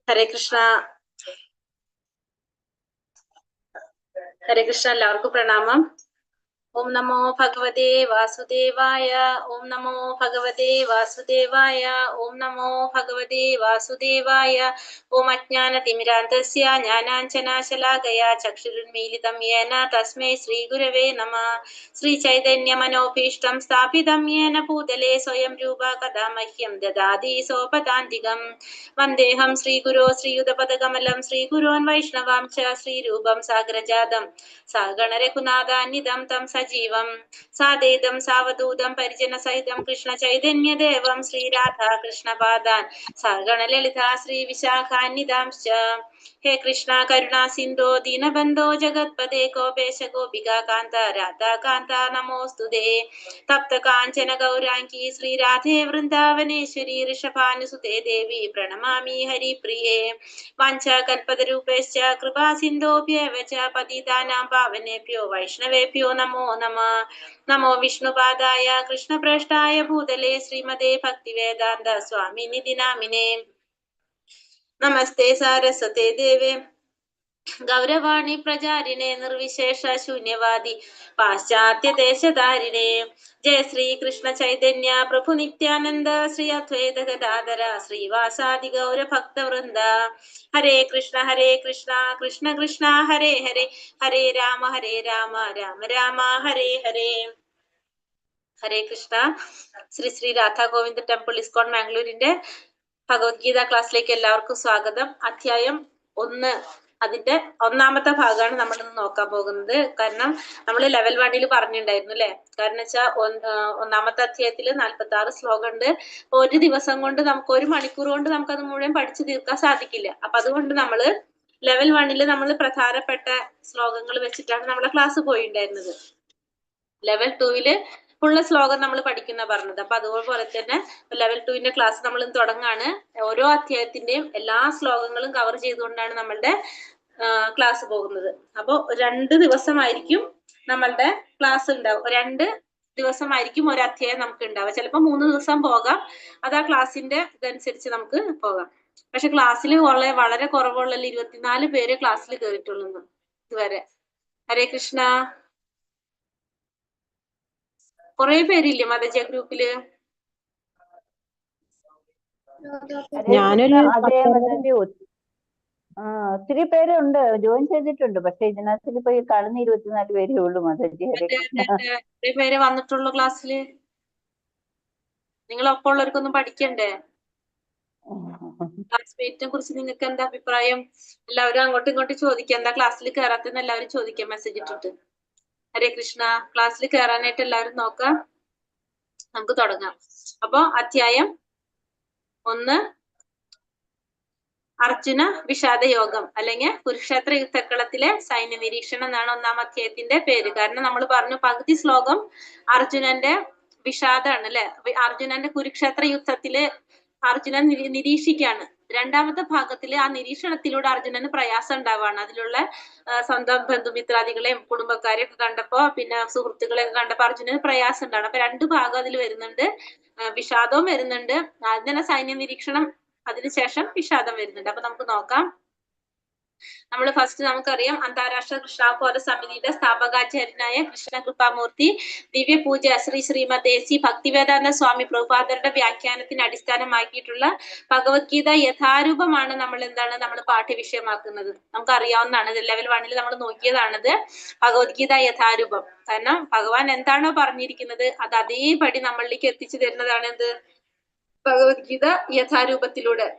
ഹരേ കൃഷ്ണ. ഹരേ കൃഷ്ണ. എല്ലാവർക്കും പ്രണാമം. ഓം നമോ ഭഗവതേ വാസുദേവായ. ഓം നമോ ഭഗവതേ വാസുദേവായ. ഓം നമോ ഭഗവതേ വാസുദേവായ. ഓം അജ്ഞാനതിമിരാന്തസ്യ ജ്ഞാനാഞ്ജനാശലാകയാ ചക്ഷുരുന്മീലിതം യേന തസ്മൈ ശ്രീഗുരവേ നമഃ. ശ്രീചൈതന്യമനോഭീഷ്ടം സ്ഥാപിതം യേന ഭൂതലേ സ്വയം രൂപ കഥാ മഹ്യം ദദാതി സോപദാന്തികം. വന്ദേഹം ശ്രീഗുരോ ശ്രീയുതപദകമലം ശ്രീഗുരോൻ വൈഷ്ണവാംശ ശ്രീരൂപം സാഗരജാതം സഗണരഘുനാഥാന്വിതം തം സജീവം സാദേദം സാവധൂതം പരിജന സഹിതം കൃഷ്ണ ചൈതന്യദേവം ശ്രീരാധാ കൃഷ്ണപാദാൻ സഗണലളിതാ ശ്രീ വിശാഖാന്വിതാംശ്ച. ഹേ കൃഷ്ണ കരുണാ സിന്ധോ ദീനബന്ധോ ജഗത്പദേ ഗോപേശ ഗോപികാ കാന്ത രാധാകാന്ത നമോസ്തുതേ. തപ്ത കാഞ്ചന ഗൗരാംഗി ശ്രീരാധേ വൃന്ദാവനേശ്വരി ഋഷഭാനുസുതേ ദേവി പ്രണമാമി ഹരിപ്രിയേ. വാഞ്ചാകൽപതരൂപേശ്ച കൃപാ സിന്ധോഭ്യേവ ച പതിതാനാം പാവനേഭ്യോ വൈഷ്ണവേഭ്യോ നമോ നമഃ. നമോ വിഷ്ണുപാദായ കൃഷ്ണപ്രേഷ്ഠായ ഭൂതലേ ശ്രീമതേ ഭക്തിവേദാന്ത സ്വാമിനിധി നാമിനേ. നമസ്തേ സാരസ്വതേ ദേവേ ഗൗരവാണി പ്രചാരിണേ നിർവിശേഷ ശൂന്യവാദി പാശ്ചാത്യദേശധാരിണേ. ജയ ശ്രീ കൃഷ്ണ ചൈതന്യ പ്രഭു നിത്യാനന്ദ ശ്രീ അദ്വൈത ഗദാധര ശ്രീവാസാദി ഗൗര ഭക്തവൃന്ദ. ഹരേ കൃഷ്ണ കൃഷ്ണ കൃഷ്ണ ഹരേ ഹരേ ഹരേ രാമ രാമ രാമ ഹരേ ഹരേ. ഹരേ കൃഷ്ണ. ശ്രീ ശ്രീ രാധാ ഗോവിന്ദ ടെമ്പിൾ ഇസ്കോൺ മാംഗ്ലൂരിന്റെ ഭഗവത്ഗീത ക്ലാസ്സിലേക്ക് എല്ലാവർക്കും സ്വാഗതം. അധ്യായം 1, അതിന്റെ 1ാമത്തെ ഭാഗമാണ് നമ്മൾ ഇന്ന് നോക്കാൻ പോകുന്നത്. കാരണം നമ്മൾ ലെവൽ 1 പറഞ്ഞിട്ടുണ്ടായിരുന്നു അല്ലെ. കാരണം വെച്ചാൽ 1ാമത്തെ അധ്യായത്തിൽ 46 ശ്ലോകം ഉണ്ട്. ഒരു ദിവസം കൊണ്ട് നമുക്ക് 1 മണിക്കൂർ കൊണ്ട് നമുക്കത് മുഴുവൻ പഠിച്ചു തീർക്കാൻ സാധിക്കില്ല. അപ്പൊ അതുകൊണ്ട് നമ്മള് ലെവൽ 1 നമ്മൾ പ്രധാനപ്പെട്ട ശ്ലോകങ്ങൾ വെച്ചിട്ടാണ് നമ്മളെ ക്ലാസ് പോയിട്ടുണ്ടായിരുന്നത്. ലെവൽ 2 ഉള്ള ശ്ലോകം നമ്മൾ പഠിക്കുന്ന പറഞ്ഞത്. അപ്പൊ അതുപോലെ തന്നെ ലെവൽ 2 ക്ലാസ് നമ്മൾ തുടങ്ങാണ്. ഓരോ അധ്യായത്തിന്റെയും എല്ലാ ശ്ലോകങ്ങളും കവർ ചെയ്തുകൊണ്ടാണ് നമ്മളുടെ ക്ലാസ് പോകുന്നത്. അപ്പൊ 2 ദിവസമായിരിക്കും നമ്മളുടെ ക്ലാസ് ഉണ്ടാവും. 2 ദിവസമായിരിക്കും ഒരു അധ്യായം നമുക്ക് ഉണ്ടാവുക. ചിലപ്പോൾ 3 ദിവസം പോകാം. അത് ആ ക്ലാസ്സിന്റെ ഇതനുസരിച്ച് നമുക്ക് പോകാം. പക്ഷെ ക്ലാസ്സിൽ വളരെ കുറവുള്ള 24 പേര് ക്ലാസ്സിൽ കയറിയിട്ടുള്ളൂ ഇതുവരെ. ഹരേ കൃഷ്ണ. കൊറേ പേരില്ലേ മതജ ഗ്രൂപ്പില്? ഒത്തിരി പേരുണ്ട്, ജോയിൻ ചെയ്തിട്ടുണ്ട്. പക്ഷെ ഇതിനകത്ത് ഇപ്പൊ ഈ കാണുന്ന 24 പേരേ ഉള്ളൂ മാതാജി. പേരെ വന്നിട്ടുള്ളൂ ക്ലാസ്സില്. നിങ്ങളൊപ്പം ഉള്ളവർക്കൊന്നും പഠിക്കണ്ടേ? ക്ലാസ്മേറ്റിനെ കുറിച്ച് നിങ്ങൾക്ക് എന്താ അഭിപ്രായം? എല്ലാവരും അങ്ങോട്ടും ഇങ്ങോട്ടും ചോദിക്കാം. എന്താ ക്ലാസ്സിൽ കയറാത്തെന്ന് എല്ലാവരും ചോദിക്കാം മെസ്സേജ് ഇട്ടിട്ട്. ഹരേ കൃഷ്ണ. ക്ലാസ്സിൽ കയറാനായിട്ട് എല്ലാവരും നോക്കാം. നമുക്ക് തുടങ്ങാം. അപ്പൊ അധ്യായം 1 അർജുന വിഷാദ യോഗം അല്ലെങ്കിൽ കുരുക്ഷേത്ര യുദ്ധക്കളത്തിലെ സൈന്യ നിരീക്ഷണം എന്നാണ് 1ാം അധ്യായത്തിന്റെ പേര്. കാരണം നമ്മൾ പറഞ്ഞു പകുതി ശ്ലോകം അർജുനന്റെ വിഷാദാണ് അല്ലെ. അർജുനന്റെ കുരുക്ഷേത്ര യുദ്ധത്തില് അർജുനൻ നിരീക്ഷിക്കാണ്. 2ാമത്തെ ഭാഗത്തില് ആ നിരീക്ഷണത്തിലൂടെ അർജുനന് പ്രയാസം ഉണ്ടാവാണ്. അതിലുള്ള സ്വന്തം ബന്ധുമിത്രാദികളെയും കുടുംബക്കാരെയും ഒക്കെ കണ്ടപ്പോ പിന്നെ സുഹൃത്തുക്കളെയൊക്കെ കണ്ടപ്പോ അർജുനന് പ്രയാസം ഉണ്ടാണ്. അപ്പൊ 2 ഭാഗം അതിൽ വരുന്നുണ്ട്. വിഷാദവും വരുന്നുണ്ട്. അതിനെ സൈന്യ നിരീക്ഷണം, അതിനുശേഷം വിഷാദം വരുന്നുണ്ട്. അപ്പൊ നമുക്ക് നോക്കാം. നമ്മൾ ഫസ്റ്റ് നമുക്കറിയാം അന്താരാഷ്ട്ര കൃഷ്ണാവബോധ സമിതിയുടെ സ്ഥാപകാചാര്യനായ കൃഷ്ണ കൃപാമൂർത്തി ദിവ്യ പൂജ ശ്രീമദേസി ഭക്തിവേദാന്ത സ്വാമി പ്രഭുപാദരുടെ വ്യാഖ്യാനത്തിന് അടിസ്ഥാനമാക്കിയിട്ടുള്ള ഭഗവത്ഗീത യഥാരൂപമാണ് നമ്മൾ പാഠ്യവിഷയമാക്കുന്നത്. നമുക്ക് അറിയാവുന്നതാണ്. ലെവൽ 1 നമ്മൾ നോക്കിയതാണത് ഭഗവത്ഗീത യഥാരൂപം. കാരണം ഭഗവാൻ എന്താണോ പറഞ്ഞിരിക്കുന്നത് അത് അതേപടി നമ്മളിലേക്ക് എത്തിച്ചു തരുന്നതാണ് എന്ത് ഭഗവത്ഗീത യഥാരൂപത്തിലൂടെ.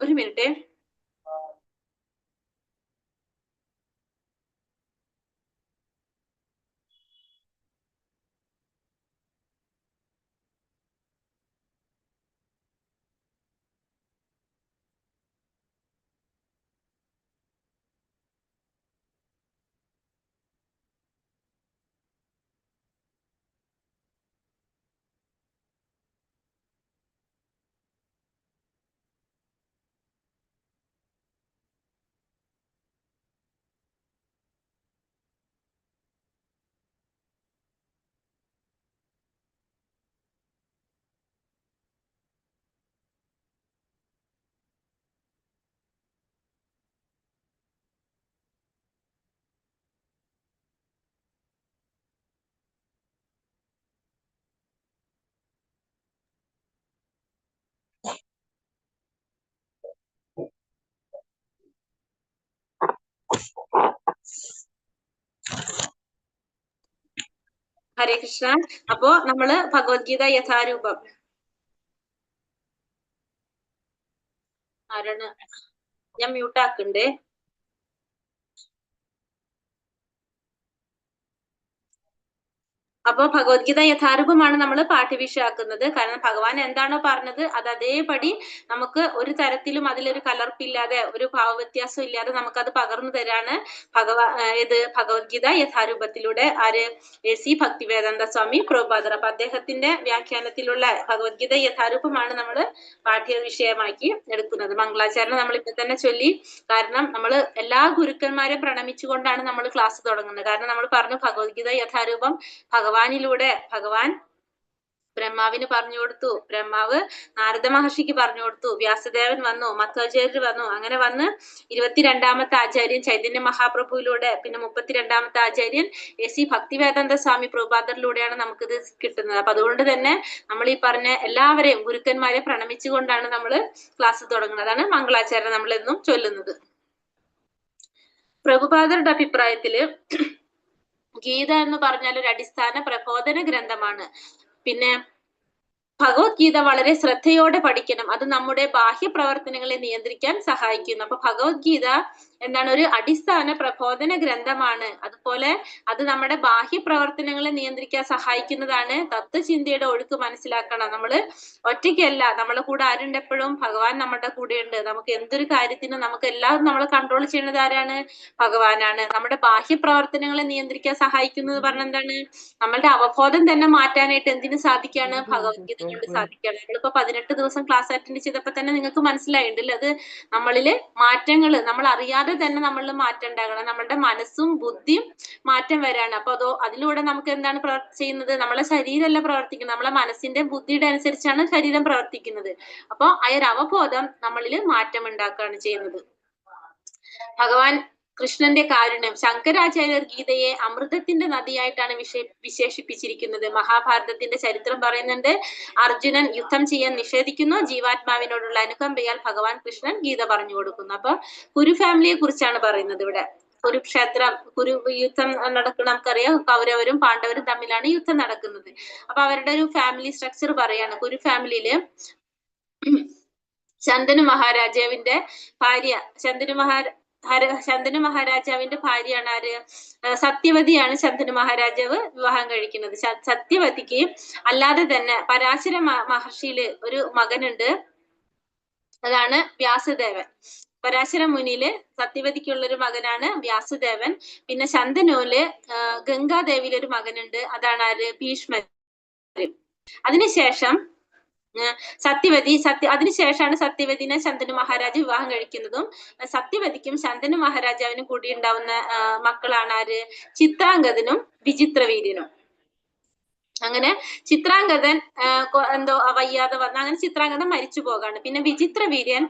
ഒരു മിനിറ്റ്. ഹരേ കൃഷ്ണ. അപ്പോ നമ്മള് ഭഗവത്ഗീത യഥാരൂപം ആരാണ്, ഞാൻ മ്യൂട്ടാക്കുന്നുണ്ട്. അപ്പൊ ഭഗവത്ഗീത യഥാരൂപമാണ് നമ്മൾ പാഠ്യവിഷയമാക്കുന്നത്. കാരണം ഭഗവാൻ എന്താണോ പറഞ്ഞത് അത് അതേപടി നമുക്ക് ഒരു തരത്തിലും അതിലൊരു കലർപ്പില്ലാതെ ഒരു ഭാവവ്യത്യാസം ഇല്ലാതെ നമുക്കത് പകർന്നു തരാണ് ഇത് ഭഗവത്ഗീത യഥാരൂപത്തിലൂടെ ആര്, സി ഭക്തിവേദാന്ത സ്വാമി പ്രഭുപാദർ. അപ്പൊ അദ്ദേഹത്തിന്റെ വ്യാഖ്യാനത്തിലുള്ള ഭഗവത്ഗീത യഥാരൂപമാണ് നമ്മൾ പാഠ്യവിഷയമാക്കി എടുക്കുന്നത്. മംഗളാചരണം നമ്മൾ ഇപ്പൊ തന്നെ ചൊല്ലി. കാരണം നമ്മൾ എല്ലാ ഗുരുക്കന്മാരെയും പ്രണമിച്ചുകൊണ്ടാണ് നമ്മൾ ക്ലാസ് തുടങ്ങുന്നത്. കാരണം നമ്മൾ പറഞ്ഞു ഭഗവത്ഗീത യഥാരൂപം ഭഗവാൻ ബ്രഹ്മാവിന് പറഞ്ഞു കൊടുത്തു, ബ്രഹ്മാവ് നാരദ മഹർഷിക്ക് പറഞ്ഞു കൊടുത്തു, വ്യാസദേവൻ വന്നു, മധ്വാചാര്യർ വന്നു, അങ്ങനെ വന്ന് 22ാമത്തെ ആചാര്യൻ ചൈതന്യ മഹാപ്രഭുവിലൂടെ, പിന്നെ 32ാമത്തെ ആചാര്യൻ സി ഭക്തിവേദാന്ത സ്വാമി പ്രഭുപാദറിലൂടെയാണ് നമുക്കിത് കിട്ടുന്നത്. അപ്പൊ അതുകൊണ്ട് തന്നെ നമ്മൾ ഈ പറഞ്ഞ എല്ലാവരെയും ഗുരുക്കന്മാരെ പ്രണമിച്ചുകൊണ്ടാണ് നമ്മൾ ക്ലാസ് തുടങ്ങുന്നത്. അതാണ് മംഗളാചരണം നമ്മൾ എന്നും ചൊല്ലുന്നത്. പ്രഭുപാദരുടെ അഭിപ്രായത്തില് ഗീത എന്ന് പറഞ്ഞാൽ ഒരു അടിസ്ഥാന പ്രബോധന ഗ്രന്ഥമാണ്. പിന്നെ ഭഗവത്ഗീത വളരെ ശ്രദ്ധയോടെ പഠിക്കണം. അത് നമ്മുടെ ബാഹ്യ പ്രവർത്തനങ്ങളെ നിയന്ത്രിക്കാൻ സഹായിക്കുന്നു. അപ്പൊ ഭഗവത്ഗീത എന്താണ്, ഒരു അടിസ്ഥാന പ്രബോധന ഗ്രന്ഥമാണ്. അതുപോലെ അത് നമ്മുടെ ബാഹ്യ പ്രവർത്തനങ്ങളെ നിയന്ത്രിക്കാൻ സഹായിക്കുന്നതാണ്. തത്വചിന്തയുടെ ഒഴുക്ക് മനസ്സിലാക്കണം. നമ്മൾ ഒറ്റയ്ക്കല്ല, നമ്മളെ കൂടെ ആരുണ്ട്? എപ്പോഴും ഭഗവാൻ നമ്മുടെ കൂടെയുണ്ട്. നമുക്ക് എന്തൊരു കാര്യത്തിനും നമുക്ക് എല്ലാം നമ്മൾ കൺട്രോൾ ചെയ്യുന്നത് ആരാണ്? ഭഗവാനാണ്. നമ്മുടെ ബാഹ്യ പ്രവർത്തനങ്ങളെ നിയന്ത്രിക്കാൻ സഹായിക്കുന്നത് പറഞ്ഞ എന്താണ്? നമ്മളുടെ അവബോധം തന്നെ മാറ്റാനായിട്ട് എന്തിനു സാധിക്കാണ്? ഭഗവത്ഗീത കൊണ്ട് സാധിക്കാണ്. നമ്മളിപ്പോ 18 ദിവസം ക്ലാസ് അറ്റൻഡ് ചെയ്തപ്പോ തന്നെ നിങ്ങൾക്ക് മനസ്സിലായിട്ടില്ല, അത് നമ്മളില് മാറ്റങ്ങൾ നമ്മൾ അറിയാതെ തന്നെ നമ്മളിൽ മാറ്റം ഉണ്ടാകണം. നമ്മളുടെ മനസ്സും ബുദ്ധിയും മാറ്റം വരാണ്. അപ്പൊ അതിലൂടെ നമുക്ക് എന്താണ് ചെയ്യുന്നത്? നമ്മളെ ശരീരമല്ല പ്രവർത്തിക്കുന്നത്, നമ്മളെ മനസ്സിന്റെ ബുദ്ധിയുടെ അനുസരിച്ചാണ് ശരീരം പ്രവർത്തിക്കുന്നത്. അപ്പൊ ആ ഒരു അവബോധം നമ്മളിൽ മാറ്റം ഉണ്ടാക്കുകയാണ് ചെയ്യുന്നത്. ഭഗവാൻ കൃഷ്ണന്റെ കാരുണ്യം, ശങ്കരാചാര്യർ ഗീതയെ അമൃതത്തിന്റെ നദിയായിട്ടാണ് വിശേഷിപ്പിച്ചിരിക്കുന്നത്. മഹാഭാരതത്തിന്റെ ചരിത്രം പറയുന്നുണ്ട്, അർജുനൻ യുദ്ധം ചെയ്യാൻ നിഷേധിക്കുന്നു, ജീവാത്മാവിനോടുള്ള അനുകമ്പയാൽ ഭഗവാൻ കൃഷ്ണൻ ഗീത പറഞ്ഞു കൊടുക്കുന്നു. അപ്പൊ കുരു ഫാമിലിയെ കുറിച്ചാണ് പറയുന്നത് ഇവിടെ. കുരുക്ഷേത്രം, യുദ്ധം നടക്കുന്ന നമുക്കറിയാം, കൗരവരും പാണ്ഡവരും തമ്മിലാണ് യുദ്ധം നടക്കുന്നത്. അപ്പൊ അവരുടെ ഒരു ഫാമിലി സ്ട്രക്ചർ പറയാണ്. കുരു ഫാമിലിയില് ശന്തനു മഹാരാജാവിന്റെ ഭാര്യ, ശന്തനു മഹാരാജാവിന്റെ ഭാര്യയാണ് ആര്? സത്യവതിയാണ് ശന്തനു മഹാരാജാവ് വിവാഹം കഴിക്കുന്നത്. സത്യവതിക്ക് അല്ലാതെ തന്നെ പരാശര മഹർഷിയില് ഒരു മകനുണ്ട്, അതാണ് വ്യാസദേവൻ. പരാശര മുനിയില് സത്യവതിക്കുള്ളൊരു മകനാണ് വ്യാസദേവൻ. പിന്നെ ശന്തനുവില് ഗംഗാദേവിയിലൊരു ഒരു മകനുണ്ട്, അതാണ് ആര്? ഭീഷ്മൻ. അതിനുശേഷം അതിനുശേഷമാണ് സത്യവതിനെ ശന്തനു മഹാരാജ് വിവാഹം കഴിക്കുന്നതും. സത്യവതിക്കും ശന്തനു മഹാരാജാവിനും കൂടി ഉണ്ടാവുന്ന മക്കളാണ് ആര്? ചിത്രാംഗതനും വിചിത്രവീര്യനും. അങ്ങനെ ചിത്രാംഗതൻ എന്തോ വയ്യാതെ വന്ന് അങ്ങനെ ചിത്രാംഗതൻ മരിച്ചു പോകാണ്. പിന്നെ വിചിത്രവീര്യൻ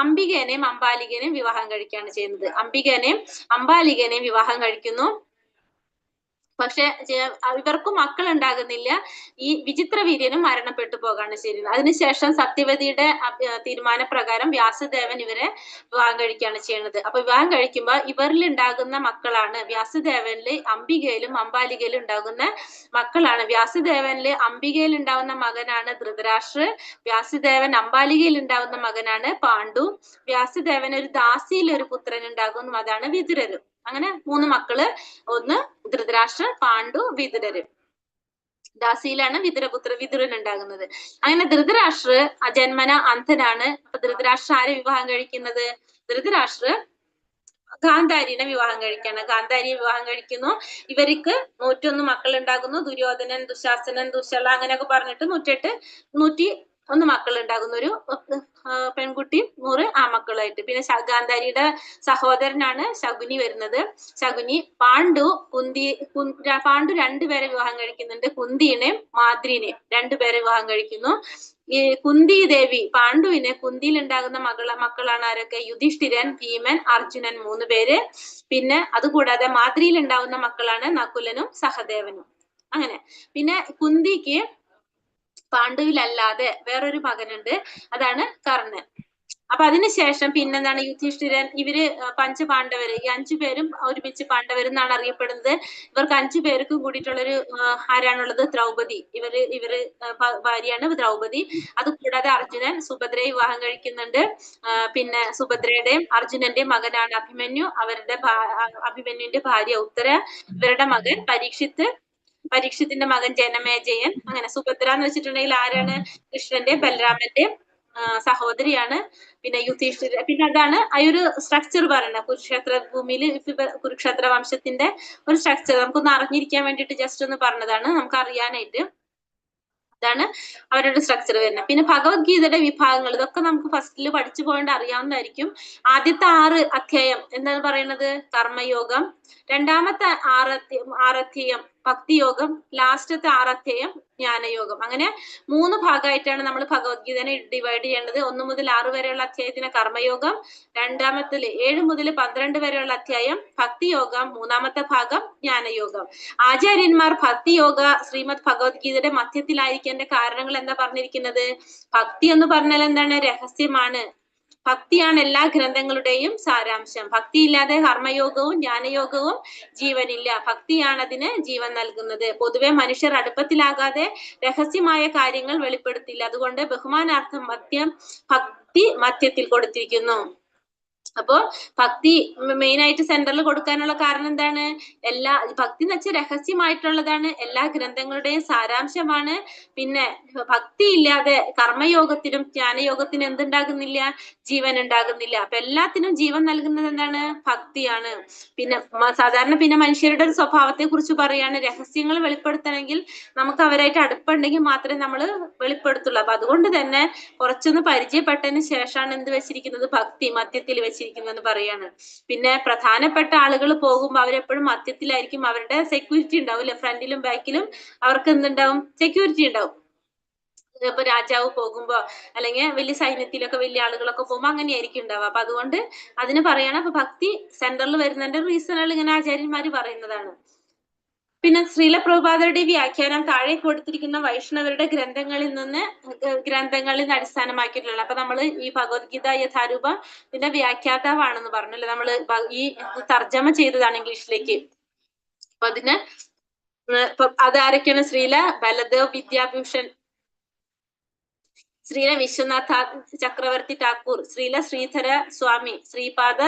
അംബികേനെയും അംബാലികനെയും വിവാഹം കഴിക്കുകയാണ് ചെയ്യുന്നത്. അംബികനെയും അംബാലികനെയും വിവാഹം കഴിക്കുന്നു. പക്ഷെ ഇവർക്കും മക്കൾ ഉണ്ടാകുന്നില്ല. ഈ വിചിത്രവീര്യനും മരണപ്പെട്ടു പോകാണ് ചെയ്യുന്നത്. അതിനുശേഷം സത്യവതിയുടെ തീരുമാനപ്രകാരം വ്യാസദേവൻ ഇവരെ വിവാഹം കഴിക്കുകയാണ് ചെയ്യുന്നത്. അപ്പൊ വിവാഹം കഴിക്കുമ്പോൾ ഇവരിൽ ഉണ്ടാകുന്ന മക്കളാണ്, വ്യാസദേവനില് അംബികയിലും അംബാലികയിലും ഉണ്ടാകുന്ന മക്കളാണ്. വ്യാസദേവനില് അംബികയിൽ ഉണ്ടാവുന്ന മകനാണ് ധൃതരാഷ്ട്ര, വ്യാസദേവൻ അംബാലികയിൽ ഉണ്ടാവുന്ന മകനാണ് പാണ്ഡു, വ്യാസദേവൻ ഒരു ദാസിയിൽ ഒരു പുത്രൻ ഉണ്ടാകുന്നു, അതാണ് വിതുരര്. അങ്ങനെ 3 മക്കള്, ഒന്ന് ധൃതരാഷ്ട്ര, പാണ്ഡു, വിതുരര്. ദാസിയിലാണ് വിതുരൻ ഉണ്ടാകുന്നത്. അങ്ങനെ ധൃതരാഷ്ട്ര ജന്മന അന്ധനാണ്. അപ്പൊ ധൃതരാഷ്ട്ര ആരെ വിവാഹം കഴിക്കുന്നത്? ധൃതരാഷ്ട്ര ഗാന്ധാരിനെ വിവാഹം കഴിക്കാണ്. ഗാന്ധാരിയെ വിവാഹം കഴിക്കുന്നു. ഇവർക്ക് 101 മക്കൾ ഉണ്ടാകുന്നു. ദുര്യോധനൻ, ദുശാസനൻ, ദുശല അങ്ങനെയൊക്കെ പറഞ്ഞിട്ട് 101 മക്കൾ ഉണ്ടാകുന്ന ഒരു പെൺകുട്ടി, 100 ആമക്കളായിട്ട്. പിന്നെ ഗാന്ധാരിയുടെ സഹോദരനാണ് ശകുനി വരുന്നത്. ശകുനി പാണ്ഡു 2 പേരെ വിവാഹം കഴിക്കുന്നുണ്ട്. കുന്തിനെയും മാദ്രിനെയും 2 പേരെ വിവാഹം കഴിക്കുന്നു. ഈ കുന്തി ദേവി പാണ്ഡുവിന് കുന്തിയിൽ ഉണ്ടാകുന്ന മക്കളാണ് ആരൊക്കെ? യുധിഷ്ഠിരൻ, ഭീമൻ, അർജുനൻ 3 പേര്. പിന്നെ അതുകൂടാതെ മാദ്രിയിൽ ഉണ്ടാകുന്ന മക്കളാണ് നകുലനും സഹദേവനും. അങ്ങനെ പിന്നെ കുന്തിക്ക് പാണ്ഡുവിലല്ലാതെ വേറൊരു മകനുണ്ട്, അതാണ് കർണൻ. അപ്പൊ അതിനുശേഷം പിന്നെന്താണ് യുധിഷ്ഠിരൻ, ഇവര് പഞ്ചപാണ്ഡവര്, ഈ 5 പേരും ഒരുമിച്ച് പാണ്ഡവർ എന്നാണ് അറിയപ്പെടുന്നത്. ഇവർക്ക് 5 പേർക്കും കൂടിയിട്ടുള്ളൊരു ആരാണുള്ളത്? ദ്രൗപദി. ഇവര് ഭാര്യയാണ് ദ്രൗപദി. അത് കൂടാതെ അർജുനൻ സുഭദ്രയെ വിവാഹം കഴിക്കുന്നുണ്ട്. പിന്നെ സുഭദ്രയുടെയും അർജുനന്റെയും മകനാണ് അഭിമന്യു. അഭിമന്യുവിന്റെ ഭാര്യ ഉത്തര, ഇവരുടെ മകൻ പരീക്ഷത്തിന്റെ മകൻ ജനമേജയൻ. അങ്ങനെ സുഭദ്ര എന്ന് വെച്ചിട്ടുണ്ടെങ്കിൽ ആരാണ്? കൃഷ്ണന്റെ ബലരാമന്റെ സഹോദരിയാണ്. പിന്നെ യുധിഷ്ഠിര, പിന്നെ അതാണ് ആ ഒരു സ്ട്രക്ചർ പറയുന്നത്. കുരുക്ഷേത്ര ഭൂമിയിൽ കുരുക്ഷേത്ര വംശത്തിന്റെ ഒരു സ്ട്രക്ചർ നമുക്കൊന്ന് അറിഞ്ഞിരിക്കാൻ വേണ്ടിയിട്ട് ജസ്റ്റ് ഒന്ന് പറഞ്ഞതാണ്, നമുക്ക് അറിയാനായിട്ട്. ഇതാണ് അവരുടെ സ്ട്രക്ചർ വരുന്നത്. പിന്നെ ഭഗവത്ഗീതയുടെ വിഭാഗങ്ങൾ, ഇതൊക്കെ നമുക്ക് ഫസ്റ്റിൽ പഠിച്ചു പോകേണ്ട അറിയാവുന്നതായിരിക്കും. ആദ്യത്തെ 6 അധ്യായം എന്താണ് പറയുന്നത്? കർമ്മയോഗം. രണ്ടാമത്തെ 6 അധ്യായം ഭക്തിയോഗം. ലാസ്റ്റത്തെ 6 അധ്യായം ജ്ഞാനയോഗം. അങ്ങനെ 3 ഭാഗമായിട്ടാണ് നമ്മൾ ഭഗവത്ഗീതനെ ഡിവൈഡ് ചെയ്യേണ്ടത്. 1 മുതൽ 6 വരെയുള്ള അധ്യായത്തിന് കർമ്മയോഗം, രണ്ടാമത്തിൽ 7 മുതൽ 12 വരെയുള്ള അധ്യായം ഭക്തിയോഗം, മൂന്നാമത്തെ ഭാഗം ജ്ഞാനയോഗം. ആചാര്യന്മാർ ഭക്തിയോഗ ശ്രീമദ് ഭഗവത്ഗീതയുടെ മധ്യത്തിലായിരിക്കേണ്ട കാരണങ്ങൾ എന്താ പറഞ്ഞിരിക്കുന്നത്? ഭക്തി എന്ന് പറഞ്ഞാൽ എന്താണ്? രഹസ്യമാണ്. ഭക്തിയാണ് എല്ലാ ഗ്രന്ഥങ്ങളുടെയും സാരാംശം. ഭക്തിയില്ലാതെ കർമ്മയോഗവും ജ്ഞാനയോഗവും ജീവനില്ല. ഭക്തിയാണ് അതിന് ജീവൻ നൽകുന്നത്. പൊതുവെ മനുഷ്യർ അടുപ്പത്തിലാകാതെ രഹസ്യമായ കാര്യങ്ങൾ വെളിപ്പെടുത്തില്ല. അതുകൊണ്ട് ബഹുമാനാർത്ഥം ഭക്തി മധ്യത്തിൽ കൊടുത്തിരിക്കുന്നു. അപ്പോ ഭക്തി മെയിൻ ആയിട്ട് സെന്ററിൽ കൊടുക്കാനുള്ള കാരണം എന്താണ്? ഭക്തി എന്ന് വെച്ചാൽ രഹസ്യമായിട്ടുള്ളതാണ്, എല്ലാ ഗ്രന്ഥങ്ങളുടെയും സാരാംശമാണ്. പിന്നെ ഭക്തി ഇല്ലാതെ കർമ്മയോഗത്തിനും ജ്ഞാനയോഗത്തിനും എന്തുണ്ടാകുന്നില്ല? ജീവൻ ഉണ്ടാകുന്നില്ല. അപ്പൊ എല്ലാത്തിനും ജീവൻ നൽകുന്നത് എന്താണ്? ഭക്തിയാണ്. പിന്നെ സാധാരണ പിന്നെ മനുഷ്യരുടെ ഒരു സ്വഭാവത്തെ കുറിച്ച് പറയാണ്, രഹസ്യങ്ങൾ വെളിപ്പെടുത്തണമെങ്കിൽ നമുക്ക് അവരായിട്ട് അടുപ്പുണ്ടെങ്കിൽ മാത്രമേ നമ്മൾ വെളിപ്പെടുത്തുള്ളൂ. അപ്പൊ അതുകൊണ്ട് തന്നെ കുറച്ചൊന്ന് പരിചയപ്പെട്ടതിന് ശേഷമാണ് എന്ത് വെച്ചിരിക്കുന്നത്? ഭക്തി മധ്യത്തിൽ വെച്ചിരിക്കുന്നതെന്ന് പറയാണ്. പിന്നെ പ്രധാനപ്പെട്ട ആളുകൾ പോകുമ്പോൾ അവരെപ്പോഴും മധ്യത്തിലായിരിക്കും. അവരുടെ സെക്യൂരിറ്റി ഉണ്ടാവും അല്ലെ, ഫ്രണ്ടിലും ബാക്കിലും അവർക്ക് എന്തുണ്ടാവും? സെക്യൂരിറ്റി ഉണ്ടാവും. ഇപ്പൊ രാജാവ് പോകുമ്പോ അല്ലെങ്കിൽ വലിയ സൈന്യത്തിലൊക്കെ വലിയ ആളുകളൊക്കെ പോകുമ്പോ അങ്ങനെയായിരിക്കും ഉണ്ടാവുക. അപ്പൊ അതുകൊണ്ട് അതിന് പറയണം. അപ്പൊ ഭക്തി സെന്ററിൽ വരുന്നതിന്റെ റീസണുകൾ ഇങ്ങനെ ആചാര്യന്മാര് പറയുന്നതാണ്. പിന്നെ ശ്രീല പ്രഭുപാദരുടെ വ്യാഖ്യാനം താഴെ കൊടുത്തിരിക്കുന്ന വൈഷ്ണവരുടെ ഗ്രന്ഥങ്ങളിൽ അടിസ്ഥാനമാക്കിയിട്ടുള്ള. അപ്പൊ നമ്മൾ ഈ ഭഗവത്ഗീത യഥാരൂപം ഇതിന്റെ വ്യാഖ്യാതാവാണെന്ന് പറഞ്ഞല്ലേ, നമ്മള് ഈ തർജ്ജമ ചെയ്തതാണ് ഇംഗ്ലീഷിലേക്ക്. അപ്പൊ അതിന് അതാരൊക്കെയാണ്? ശ്രീല ബലദേവ് വിദ്യാഭൂഷൺ, ശ്രീല വിശ്വനാഥ ചക്രവർത്തി ഠാക്കൂർ, ശ്രീല ശ്രീധര സ്വാമി, ശ്രീപാദ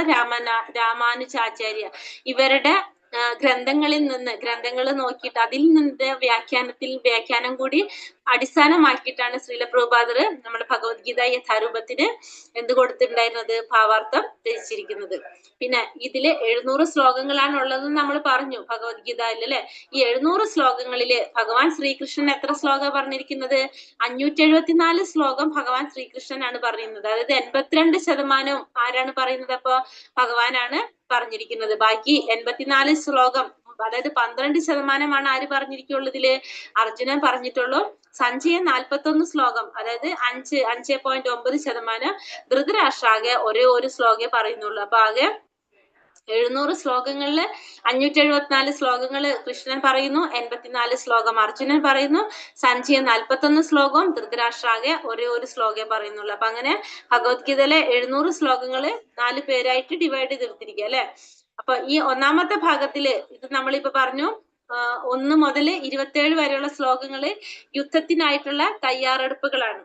രാമാനുജാചാര്യ. ഇവരുടെ ഗ്രന്ഥങ്ങൾ നോക്കിയിട്ട് അതിൽ നിന്ന് വ്യാഖ്യാനം കൂടി അടിസ്ഥാനമാക്കിയിട്ടാണ് ശ്രീല പ്രഭുപാദർ നമ്മുടെ ഭഗവത്ഗീത യഥാരൂപത്തിന് എന്ത് കൊടുത്തിട്ടുണ്ടായിരുന്നത്? ഭാവാർത്ഥം രചിച്ചിരിക്കുന്നത്. പിന്നെ ഇതില് 700 ശ്ലോകങ്ങളാണ് ഉള്ളതെന്ന് നമ്മൾ പറഞ്ഞു ഭഗവത്ഗീതയിൽ അല്ലെ. ഈ 700 ശ്ലോകങ്ങളില് ഭഗവാൻ ശ്രീകൃഷ്ണൻ എത്ര ശ്ലോകം പറഞ്ഞിരിക്കുന്നത്? 574 ശ്ലോകം ഭഗവാൻ ശ്രീകൃഷ്ണനാണ് പറയുന്നത്. അതായത് 82% ആരാണ് പറയുന്നത്? അപ്പൊ ഭഗവാനാണ് പറഞ്ഞിരിക്കുന്നത്. ബാക്കി 84 ശ്ലോകം, അതായത് 12% ആര് പറഞ്ഞിരിക്കുള്ളൂ? ഇതില് അർജുനൻ പറഞ്ഞിട്ടുള്ളൂ. സഞ്ജയൻ 41 ശ്ലോകം, അതായത് 5.9%. ധൃതരാഷ്ട്രാകെ ഒരേ ഒരു ശ്ലോകേ പറയുന്നുള്ളൂ. അപ്പൊ ആകെ 700 ശ്ലോകങ്ങളില് 574 ശ്ലോകങ്ങള് കൃഷ്ണൻ പറയുന്നു, 84 ശ്ലോകം അർജുനൻ പറയുന്നു, സഞ്ജയൻ 41 ശ്ലോകവും ധൃതരാഷ്ട്രാകെ ഒരേ ഒരു ശ്ലോകേ പറയുന്നുള്ളൂ. അപ്പൊ അങ്ങനെ ഭഗവത്ഗീതയിലെ 700 ശ്ലോകങ്ങള് 4 പേരായിട്ട് ഡിവൈഡ് ചെയ്തെടുത്തിരിക്കുക അല്ലെ. അപ്പൊ ഈ ഒന്നാമത്തെ ഭാഗത്തില് ഇത് നമ്മളിപ്പോ പറഞ്ഞു 1 മുതൽ 27 വരെയുള്ള ശ്ലോകങ്ങള് യുദ്ധത്തിനായിട്ടുള്ള തയ്യാറെടുപ്പുകളാണ്.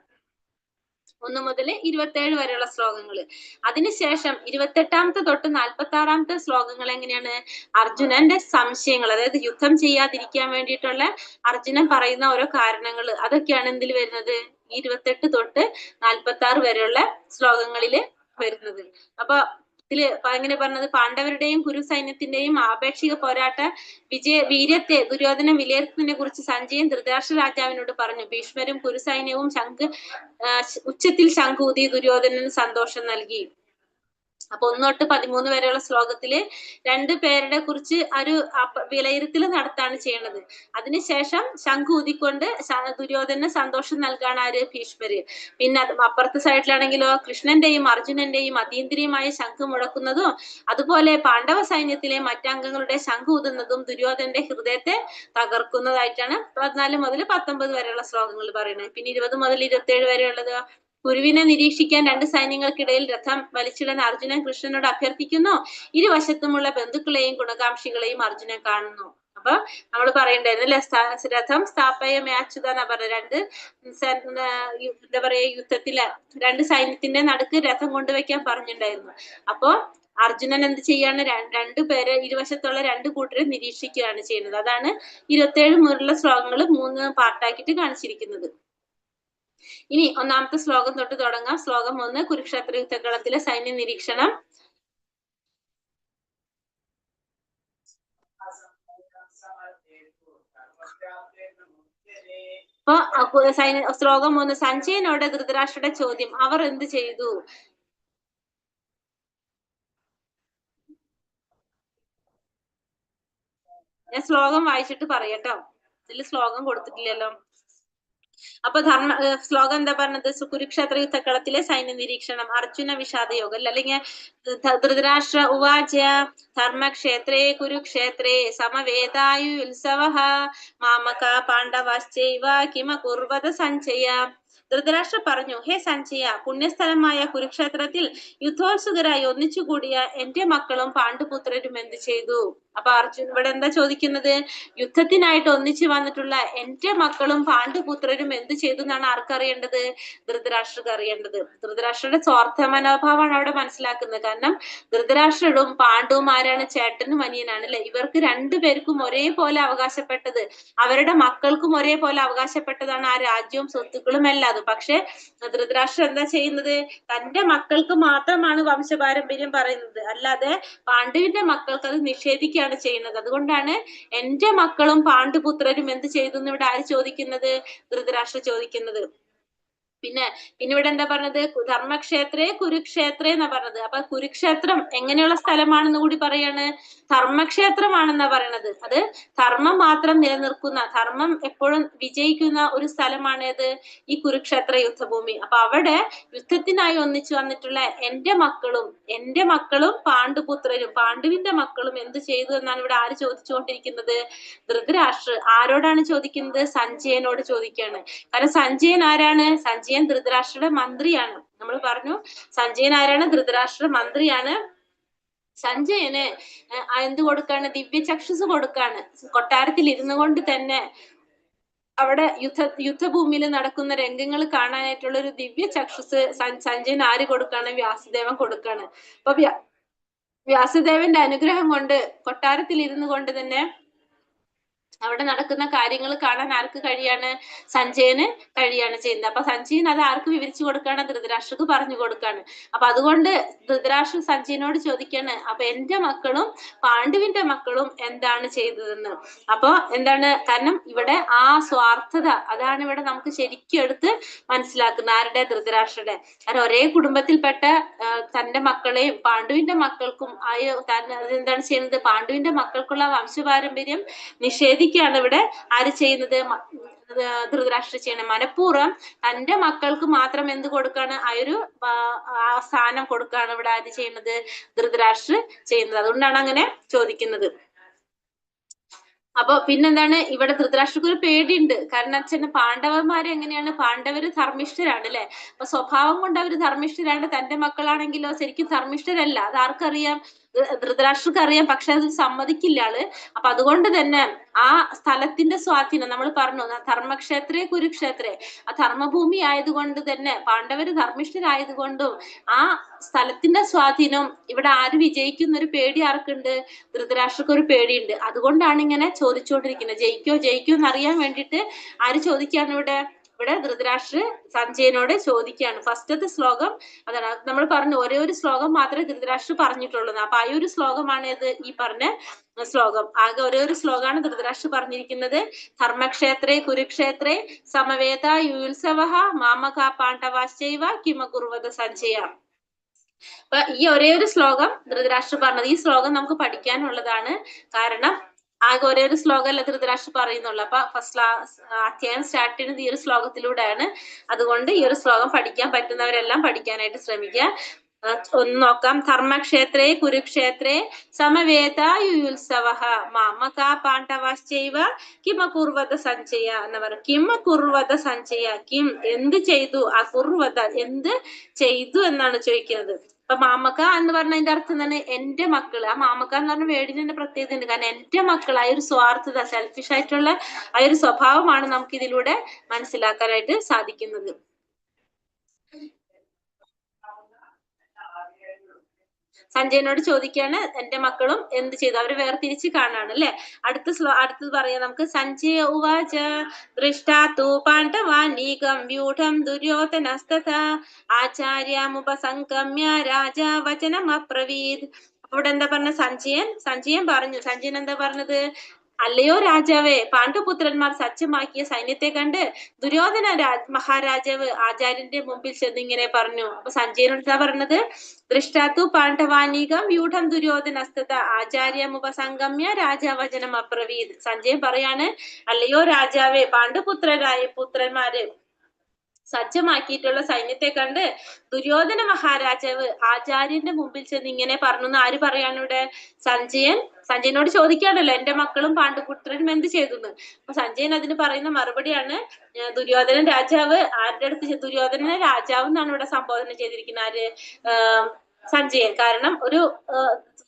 1 മുതൽ 27 വരെയുള്ള ശ്ലോകങ്ങള്. അതിനുശേഷം 28 തൊട്ട് 46 ശ്ലോകങ്ങൾ എങ്ങനെയാണ്? അർജുനന്റെ സംശയങ്ങൾ, അതായത് യുദ്ധം ചെയ്യാതിരിക്കാൻ വേണ്ടിയിട്ടുള്ള അർജുനൻ പറയുന്ന ഓരോ കാരണങ്ങൾ, അതൊക്കെയാണ് എന്തിൽ വരുന്നത്? 28 തൊട്ട് 46 വരെയുള്ള ശ്ലോകങ്ങളില് വരുന്നത്. അപ്പൊ ഇതില് എങ്ങനെ പറഞ്ഞത്? പാണ്ഡവരുടെയും കുരു സൈന്യത്തിന്റെയും ആപേക്ഷിക പോരാട്ട വീര്യത്തെ ദുര്യോധന വിലയിരുത്തുന്നതിനെ കുറിച്ച് സഞ്ജയൻ ധൃതരാഷ്ട്ര രാജാവിനോട് പറഞ്ഞു. ഭീഷ്മരും കുരു സൈന്യവും ഉച്ചത്തിൽ ശംഖൂതി ദുര്യോധനന് സന്തോഷം നൽകി. അപ്പൊ 1 തൊട്ട് 13 വരെയുള്ള ശ്ലോകത്തില് 2 പേരുടെ കുറിച്ച് ഒരു വിലയിരുത്തൽ നടത്താണ് ചെയ്യണത്. അതിനുശേഷം ശംഖ് ഊതിക്കൊണ്ട് ദുര്യോധനന് സന്തോഷം നൽകാണ് ആര്? ഭീഷ്മര്. പിന്നെ അപ്പുറത്തെ സൈഡിലാണെങ്കിലോ കൃഷ്ണന്റെയും അർജുനന്റെയും അതീന്ദ്രിയമായ ശംഖ് മുഴക്കുന്നതും അതുപോലെ പാണ്ഡവ സൈന്യത്തിലെ മറ്റംഗങ്ങളുടെ ശംഖ് ഊതുന്നതും ദുര്യോധനന്റെ ഹൃദയത്തെ തകർക്കുന്നതായിട്ടാണ് 14 മുതൽ 19 വരെയുള്ള ശ്ലോകങ്ങൾ പറയുന്നത്. പിന്നെ 20 മുതൽ 27 വരെയുള്ളത് കുരുവിനെ നിരീക്ഷിക്കാൻ രണ്ട് സൈന്യങ്ങൾക്കിടയിൽ രഥം വലിച്ചിടാൻ അർജുനൻ കൃഷ്ണനോട് അഭ്യർത്ഥിക്കുന്നു. ഇരുവശത്തുമുള്ള ബന്ധുക്കളെയും ഗുണകാംക്ഷികളെയും അർജുനൻ കാണുന്നു. അപ്പൊ നമ്മൾ പറയണ്ടായിരുന്നു രഥം സ്ഥാപയമേച്യുത എന്നാ പറഞ്ഞ എന്താ പറയാ യുദ്ധത്തില് രണ്ട് സൈന്യത്തിന്റെ നടുക്ക് രഥം കൊണ്ടുവയ്ക്കാൻ പറഞ്ഞിട്ടുണ്ടായിരുന്നു. അപ്പൊ അർജുനൻ എന്ത് ചെയ്യാണ്? രണ്ടുപേരെ ഇരുവശത്തുള്ള രണ്ട് കൂട്ടരെ നിരീക്ഷിക്കുകയാണ് ചെയ്യുന്നത്. അതാണ് 27 മുതലുള്ള ശ്ലോകങ്ങൾ 3 പാർട്ടാക്കിയിട്ട് കാണിച്ചിരിക്കുന്നത്. ഇനി ഒന്നാമത്തെ ശ്ലോകം തൊട്ട് തുടങ്ങാം. ശ്ലോകം 1 കുരുക്ഷേത്ര യുദ്ധകളത്തിലെ സൈന്യ നിരീക്ഷണം. അപ്പൊ ശ്ലോകം 1 സഞ്ജയനോട് ധൃതരാഷ്ട്രയുടെ ചോദ്യം, അവർ എന്ത് ചെയ്തു? ഞാൻ ശ്ലോകം വായിച്ചിട്ട് പറയട്ടോ, ഇതിൽ ശ്ലോകം കൊടുത്തിട്ടില്ലല്ലോ. അപ്പൊ ശ്ലോകം എന്താ പറഞ്ഞത്? കുരുക്ഷേത്ര യുദ്ധക്കളത്തിലെ സൈന്യ നിരീക്ഷണം. അർജുന വിഷാദ യോഗം അല്ലെങ്കിൽ ധൃതരാഷ്ട്ര ഉവാച ധർമ്മക്ഷേത്രേ കുരുക്ഷേത്രേ സമവേതായുത്സവഃ മാമക പാണ്ഡവശ്ചൈവ കിമ കുർവത സഞ്ജയ. ധൃതരാഷ്ട്ര പറഞ്ഞു, ഹേ സഞ്ജയ, പുണ്യസ്ഥലമായ കുരുക്ഷേത്രത്തിൽ യുദ്ധോത്സുകരായി ഒന്നിച്ചുകൂടിയ എന്റെ മക്കളും പാണ്ഡുപുത്രരും എന്ത് ചെയ്തു? അപ്പൊ അർജുൻ ഇവിടെ എന്താ ചോദിക്കുന്നത്? യുദ്ധത്തിനായിട്ട് ഒന്നിച്ചു വന്നിട്ടുള്ള എന്റെ മക്കളും പാണ്ഡുപുത്രരും എന്ത് ചെയ്തു എന്നാണ് ആർക്കറിയേണ്ടത്? ധൃതരാഷ്ട്രക്ക് അറിയേണ്ടത്. ധൃതരാഷ്ട്രയുടെ സ്വാർത്ഥ മനോഭാവമാണ് അവിടെ മനസ്സിലാക്കുന്നത്. കാരണം ധൃതരാഷ്ട്രരും പാണ്ഡുവും ആരാണ്? ചേട്ടനും അനിയനാണ് അല്ലെ? ഇവർക്ക് രണ്ടുപേർക്കും ഒരേപോലെ അവകാശപ്പെട്ടത്, അവരുടെ മക്കൾക്കും ഒരേപോലെ അവകാശപ്പെട്ടതാണ് ആ രാജ്യവും സ്വത്തുക്കളും എല്ലാം. പക്ഷെ ധൃതരാഷ്ട്രം എന്താ ചെയ്യുന്നത്? തന്റെ മക്കൾക്ക് മാത്രമാണ് വംശപാരമ്പര്യം പറയുന്നത്, അല്ലാതെ പാണ്ഡുവിന്റെ മക്കൾക്ക് അത് നിഷേധിക്കുകയാണ് ചെയ്യുന്നത്. അതുകൊണ്ടാണ് എന്റെ മക്കളും പാണ്ഡുപുത്രരും എന്ത് ചെയ്തു എന്ന് ഇവിടെ ആര് ചോദിക്കുന്നത്? ധൃതരാഷ്ട്ര ചോദിക്കുന്നത്. പിന്നെ ഇവിടെ എന്താ പറഞ്ഞത്? ധർമ്മക്ഷേത്രേ കുരുക്ഷേത്രേ എന്നാ പറഞ്ഞത്. അപ്പൊ കുരുക്ഷേത്രം എങ്ങനെയുള്ള സ്ഥലമാണെന്ന് കൂടി പറയാണ്. ധർമ്മക്ഷേത്രമാണെന്നാ പറയണത്. അത് ധർമ്മം മാത്രം നിലനിൽക്കുന്ന, ധർമ്മം എപ്പോഴും വിജയിക്കുന്ന ഒരു സ്ഥലമാണ് ഏത്? ഈ കുരുക്ഷേത്ര യുദ്ധഭൂമി. അപ്പൊ അവിടെ യുദ്ധത്തിനായി ഒന്നിച്ചു വന്നിട്ടുള്ള എന്റെ മക്കളും പാണ്ഡുപുത്രരും, പാണ്ഡുവിന്റെ മക്കളും എന്ത് ചെയ്തു എന്നാണ് ഇവിടെ ആര് ചോദിച്ചുകൊണ്ടിരിക്കുന്നത്? ധൃതരാഷ്ട്ര. ആരോടാണ് ചോദിക്കുന്നത്? സഞ്ജയനോട് ചോദിക്കുകയാണ്. കാരണം സഞ്ജയൻ ആരാണ്? സഞ്ജയൻ ധൃതരാഷ്ട്രയുടെ മന്ത്രിയാണ്. നമ്മൾ പറഞ്ഞു സഞ്ജയൻ ആരാണ്? ധൃതരാഷ്ട്ര മന്ത്രിയാണ്. സഞ്ജയന് എന്ത് കൊടുക്കാണ്? ദിവ്യചക്ഷുസ് കൊടുക്കാണ്. കൊട്ടാരത്തിൽ ഇരുന്നു കൊണ്ട് തന്നെ അവിടെ യുദ്ധഭൂമിയിൽ നടക്കുന്ന രംഗങ്ങൾ കാണാനായിട്ടുള്ള ഒരു ദിവ്യ ചക്ഷുസ് സഞ്ജയൻ ആര് കൊടുക്കാണ്? വ്യാസദേവൻ കൊടുക്കാണ്. അപ്പൊ വ്യാസദേവന്റെ അനുഗ്രഹം കൊണ്ട് കൊട്ടാരത്തിൽ ഇരുന്നു കൊണ്ട് തന്നെ അവിടെ നടക്കുന്ന കാര്യങ്ങൾ കാണാൻ ആർക്ക് കഴിയാണ്? സഞ്ജയന് കഴിയാണ് ചെയ്യുന്നത്. അപ്പൊ സഞ്ജയൻ അത് ആർക്ക് വിവരിച്ചു കൊടുക്കാണ്? ധൃതരാഷ്ട്രക്ക് പറഞ്ഞു കൊടുക്കാണ്. അപ്പൊ അതുകൊണ്ട് ധൃതരാഷ്ട്ര സഞ്ജയനോട് ചോദിക്കാണ്, അപ്പൊ എന്റെ മക്കളും പാണ്ഡുവിന്റെ മക്കളും എന്താണ് ചെയ്തതെന്ന്. അപ്പൊ എന്താണ്? കാരണം ഇവിടെ ആ സ്വാർത്ഥത, അതാണ് ഇവിടെ നമുക്ക് ശരിക്കും എടുത്ത് മനസ്സിലാക്കുന്നത്. ആരുടെ? ധൃതരാഷ്ട്രയുടെ. കാരണം ഒരേ കുടുംബത്തിൽപ്പെട്ട തന്റെ മക്കളെയും പാണ്ഡുവിന്റെ മക്കൾക്കും എന്താണ് ചെയ്യുന്നത്? പാണ്ഡുവിന്റെ മക്കൾക്കുള്ള വംശപാരമ്പര്യം നിഷേധിക്കുകയാണ് ഇവിടെ ആര് ചെയ്യുന്നത്? ധൃതരാഷ്ട്ര ചെയ്യണം. മനഃപൂർവ്വം തന്റെ മക്കൾക്ക് മാത്രം എന്ത് കൊടുക്കാണ്? ആ സ്ഥാനം കൊടുക്കാണ് ഇവിടെ ആര് ചെയ്യുന്നത്? ധൃതരാഷ്ട്ര ചെയ്യുന്നത്. അതുകൊണ്ടാണ് അങ്ങനെ ചോദിക്കുന്നത്. അപ്പൊ പിന്നെന്താണ്? ഇവിടെ ധൃതരാഷ്ട്രക്ക് ഒരു പേടിയുണ്ട്. കാരണം വെച്ചാൽ പാണ്ഡവന്മാരെ എങ്ങനെയാണ്? പാണ്ഡവര് ധർമ്മിഷ്ഠരാണ് അല്ലെ? അപ്പൊ സ്വഭാവം കൊണ്ട് അവര് ധർമ്മിഷ്ഠരാണ്. തന്റെ മക്കളാണെങ്കിലോ ശരിക്കും ധർമ്മിഷ്ഠരല്ല. അത് ആർക്കറിയാം? ധൃതരാഷ്ട്രക്ക് അറിയാം. പക്ഷെ അത് സമ്മതിക്കില്ല ആള്. അപ്പൊ അതുകൊണ്ട് തന്നെ ആ സ്ഥലത്തിന്റെ സ്വാധീനം നമ്മൾ പറഞ്ഞു, ധർമ്മക്ഷേത്രേ കുരുക്ഷേത്രേ, ആ ധർമ്മഭൂമി ആയതുകൊണ്ട് തന്നെ പാണ്ഡവര് ധർമ്മിഷ്ഠരായതുകൊണ്ടും ആ സ്ഥലത്തിന്റെ സ്വാധീനം ഇവിടെ ആര് വിജയിക്കുന്ന ഒരു പേടി ആർക്കുണ്ട്? ധൃതരാഷ്ട്രക്ക് ഒരു പേടിയുണ്ട്. അതുകൊണ്ടാണ് ഇങ്ങനെ ചോദിച്ചുകൊണ്ടിരിക്കുന്നത്. ജയിക്കോ എന്നറിയാൻ വേണ്ടിയിട്ട് ആര് ചോദിക്കാണ് ഇവിടെ? ധൃതരാഷ്ട്ര സഞ്ജയനോട് ചോദിക്കുകയാണ്. ഫസ്റ്റത്തെ ശ്ലോകം അതാണ്. നമ്മൾ പറഞ്ഞു ഒരേ ഒരു ശ്ലോകം മാത്രമേ ധൃതരാഷ്ട്ര പറഞ്ഞിട്ടുള്ളൂ. അപ്പൊ ആ ഒരു ശ്ലോകമാണ് ഇത് ഈ പറഞ്ഞ ശ്ലോകം. ആകെ ഒരേ ഒരു ശ്ലോകമാണ് ധൃതരാഷ്ട്ര പറഞ്ഞിരിക്കുന്നത്. ധർമ്മക്ഷേത്രേ കുരുക്ഷേത്രേ സമവേതായുത്സവഃ മാമക പാണ്ഡവശ്ചൈവ കിമ കുർവത സഞ്ജയ. അപ്പൊ ഈ ഒരേ ഒരു ശ്ലോകം ധൃതരാഷ്ട്ര പറഞ്ഞത്. ഈ ശ്ലോകം നമുക്ക് പഠിക്കാനുള്ളതാണ്. കാരണം ആകെ ഒരേ ഒരു ശ്ലോകമല്ല ധൃതരാഷ്ട്ര പറയുന്നുള്ളു. അപ്പൊ ഫസ്റ്റ് അധ്യായം സ്റ്റാർട്ട് ചെയ്യുന്നത് ഈ ഒരു ശ്ലോകത്തിലൂടെയാണ്. അതുകൊണ്ട് ഈ ഒരു ശ്ലോകം പഠിക്കാൻ പറ്റുന്നവരെല്ലാം പഠിക്കാനായിട്ട് ശ്രമിക്കുക. ഒന്ന് നോക്കാം. ധർമ്മക്ഷേത്രേ കുരുക്ഷേത്രേ സമവേതായുത്സവഃ മാമക പാണ്ഡവശ്ചൈവ കിമ കുർവത സഞ്ജയ എന്ന് പറയും. കിമ കുർവത സഞ്ജയ, കിം എന്ത് ചെയ്തു, ആ കുർവത എന്ത് ചെയ്തു എന്നാണ് ചോദിക്കുന്നത്. അപ്പൊ മാമക എന്ന് പറഞ്ഞതിന്റെ അർത്ഥം എന്താണ്? എന്റെ മക്കള്. ആ മാമക എന്ന് പറഞ്ഞ വേർഡിന് തന്നെ പ്രത്യേകത ഉണ്ട്. കാരണം എന്റെ മക്കൾ, ആ ഒരു സ്വാർത്ഥത, സെൽഫിഷ് ആയിട്ടുള്ള ആ ഒരു സ്വഭാവമാണ് നമുക്ക് ഇതിലൂടെ മനസ്സിലാക്കാനായിട്ട് സാധിക്കുന്നത്. സഞ്ജയനോട് ചോദിക്കാണ് എന്റെ മക്കളും എന്ത് ചെയ്തു, അവര് വേർതിരിച്ച് കാണാണ് അല്ലെ. അടുത്തത് പറയാം നമുക്ക്. സഞ്ജയ ഉവാച ദൃഷ്ടാ തു പാണ്ഡവാനീകം വ്യൂഢം ദുര്യോധനസ്തഥ ആചാര്യമുപസംഗമ്യ രാജാ വചനമബ്രവീത്. അവിടെ എന്താ പറഞ്ഞ? സഞ്ജയൻ പറഞ്ഞു. സഞ്ജയൻ എന്താ പറഞ്ഞത്? അല്ലയോ രാജാവേ, പാണ്ഡുപുത്രന്മാർ സജ്ജമാക്കിയ സൈന്യത്തെ കണ്ട് ദുര്യോധന മഹാരാജാവ് ആചാര്യന്റെ മുമ്പിൽ ചെന്നിങ്ങനെ പറഞ്ഞു. അപ്പൊ സഞ്ജയനോട് എന്താ പറഞ്ഞത്? ദൃഷ്ടാത്തു പാണ്ഡവാനീകം വ്യൂഢം ദുര്യോധനസ്തത ആചാര്യമുപസംഗമ്യ രാജാവചനം അബ്രവീത്. സഞ്ജയൻ പറയാണ്, അല്ലയോ രാജാവേ, പുത്രന്മാര് സജ്ജമാക്കിയിട്ടുള്ള സൈന്യത്തെ കണ്ട് ദുര്യോധന മഹാരാജാവ് ആചാര്യന്റെ മുമ്പിൽ ചെന്ന് ഇങ്ങനെ പറഞ്ഞു. ആര് പറയാണ് ഇവിടെ? സഞ്ജയനോട് ചോദിക്കാണല്ലോ എന്റെ മക്കളും പാണ്ഡുപുത്രനും എന്ത് ചെയ്തു. അപ്പൊ സഞ്ജയൻ അതിന് പറയുന്ന മറുപടിയാണ്, ദുര്യോധനൻ രാജാവ് ആരുടെ അടുത്ത്, ദുര്യോധനനെ രാജാവ് എന്നാണ് ഇവിടെ സംബോധന ചെയ്തിരിക്കുന്നത്. ആര്? സഞ്ജയൻ. കാരണം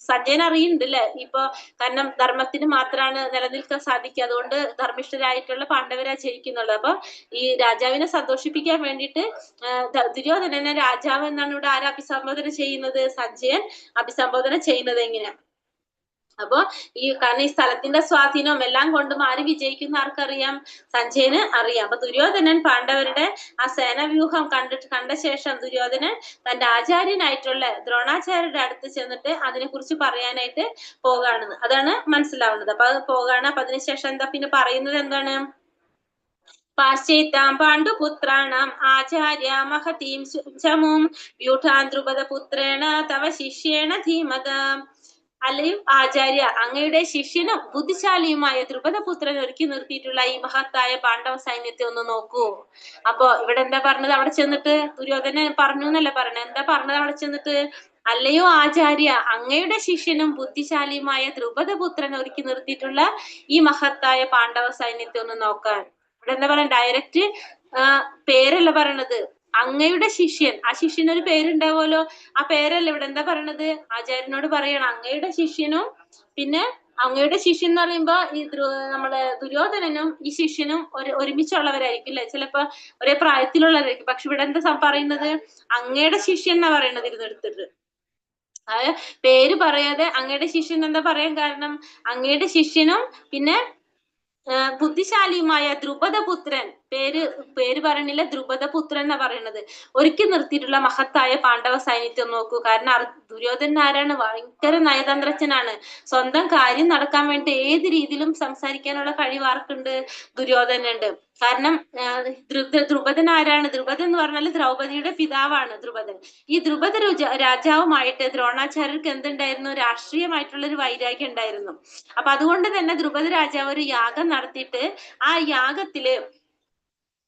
സഞ്ജയൻ അറിയുന്നുണ്ട് അല്ലെ, ഇപ്പൊ കാരണം ധർമ്മത്തിന് മാത്രമാണ് നിലനിൽക്കാൻ സാധിക്കുക. അതുകൊണ്ട് ധർമ്മിഷ്ഠരായിട്ടുള്ള പാണ്ഡവരാ ജയിക്കുന്നുള്ളത്. അപ്പൊ ഈ രാജാവിനെ സന്തോഷിപ്പിക്കാൻ വേണ്ടിയിട്ട് ദുര്യോധനനെ രാജാവ് എന്നാണ് ഇവിടെ ആര് അഭിസംബോധന ചെയ്യുന്നത്? സഞ്ജയൻ അഭിസംബോധന ചെയ്യുന്നത് എങ്ങനെയാ? അപ്പൊ കാരണം ഈ സ്ഥലത്തിന്റെ സ്വാധീനവും എല്ലാം കൊണ്ടും ആര് വിജയിക്കുന്ന ആർക്കറിയാം? സഞ്ജയന് അറിയാം. അപ്പൊ ദുര്യോധനൻ പാണ്ഡവരുടെ ആ സേനാവ്യൂഹം കണ്ട ശേഷം ദുര്യോധനൻ തന്റെ ആചാര്യനായിട്ടുള്ള ദ്രോണാചാര്യരുടെ അടുത്ത് ചെന്നിട്ട് അതിനെ കുറിച്ച് പറയാനായിട്ട് പോകാണെന്ന്, അതാണ് മനസ്സിലാവുന്നത്. അപ്പൊ അത് പോകാണ്. അപ്പൊ അതിനുശേഷം എന്താ പിന്നെ പറയുന്നത്? എന്താണ്? പാശ്ചൈത്താം പാണ്ഡുപുത്രാണാം ആചാര്യ മഹതീം ചമും വ്യൂഢാൻ ദ്രുപദപുത്രേണ തവ ശിഷ്യേണ ധീമതാം. അല്ലയോ ആചാര്യ, അങ്ങയുടെ ശിഷ്യനും ബുദ്ധിശാലിയുമായ ദ്രുപദപുത്രൻ ഒരുക്കി നിർത്തിയിട്ടുള്ള ഈ മഹത്തായ പാണ്ഡവ സൈന്യത്തെ ഒന്ന് നോക്കൂ. അപ്പൊ ഇവിടെ എന്താ പറഞ്ഞത്? അവിടെ ചെന്നിട്ട് ദുര്യോധനൻ പറഞ്ഞു എന്നല്ല പറഞ്ഞത്. എന്താ പറഞ്ഞത് അവിടെ ചെന്നിട്ട്? അല്ലയോ ആചാര്യ, അങ്ങയുടെ ശിഷ്യനും ബുദ്ധിശാലിയുമായ ദ്രുപദപുത്രൻ ഒരുക്കി നിർത്തിയിട്ടുള്ള ഈ മഹത്തായ പാണ്ഡവ സൈന്യത്തെ ഒന്ന് നോക്കാൻ. ഇവിടെ എന്താ പറയുക? ഡയറക്റ്റ് പേരല്ല പറയണത്. അങ്ങയുടെ ശിഷ്യൻ, ആ ശിഷ്യന് ഒരു പേരുണ്ടാവുമല്ലോ, ആ പേരല്ല ഇവിടെ എന്താ പറയണത്? ആചാര്യനോട് പറയണം അങ്ങയുടെ ശിഷ്യനും. പിന്നെ അങ്ങയുടെ ശിഷ്യൻ എന്ന് പറയുമ്പോ ഈ നമ്മളെ ദുര്യോധനനും ഈ ശിഷ്യനും ഒരുമിച്ചുള്ളവരായിരിക്കും അല്ലെ, ചിലപ്പോ ഒരേ പ്രായത്തിലുള്ളവരായിരിക്കും. പക്ഷെ ഇവിടെ എന്താ പറയുന്നത്? അങ്ങയുടെ ശിഷ്യൻ എന്നാ പറയണത് ഇരുന്നെടുത്തിട്ട്. പേര് പറയാതെ അങ്ങയുടെ ശിഷ്യൻ എന്താ പറയാൻ കാരണം? അങ്ങയുടെ ശിഷ്യനും പിന്നെ ബുദ്ധിശാലിയുമായ ദ്രുപദപുത്രൻ, പേര് പറയണില്ല, ദ്രുപദപുത്രൻ എന്നാ പറയണത്, ഒരുക്കി നിർത്തിയിട്ടുള്ള മഹത്തായ പാണ്ഡവ സൈന്യത്തെ നോക്കൂ. കാരണം ദുര്യോധനൻ ആരാണ്? ഭയങ്കര നയതന്ത്രജ്ഞനാണ്. സ്വന്തം കാര്യം നടക്കാൻ വേണ്ടി ഏത് രീതിയിലും സംസാരിക്കാനുള്ള കഴിവ് ആർക്കുണ്ട്? ദുര്യോധനുണ്ട്. കാരണം ദ്രുപദൻ ആരാണ്? ദ്രുപദൻ എന്ന് പറഞ്ഞാൽ ദ്രൗപദിയുടെ പിതാവാണ് ദ്രുപദൻ. ഈ ദ്രുപദ രാജാവുമായിട്ട് ദ്രോണാചാര്യർക്ക് എന്തുണ്ടായിരുന്നു? രാഷ്ട്രീയമായിട്ടുള്ള ഒരു വൈരാഗ്യം ഉണ്ടായിരുന്നു. അപ്പൊ അതുകൊണ്ട് തന്നെ ദ്രുപദ രാജാവ് ഒരു യാഗം നടത്തിയിട്ട് ആ യാഗത്തില്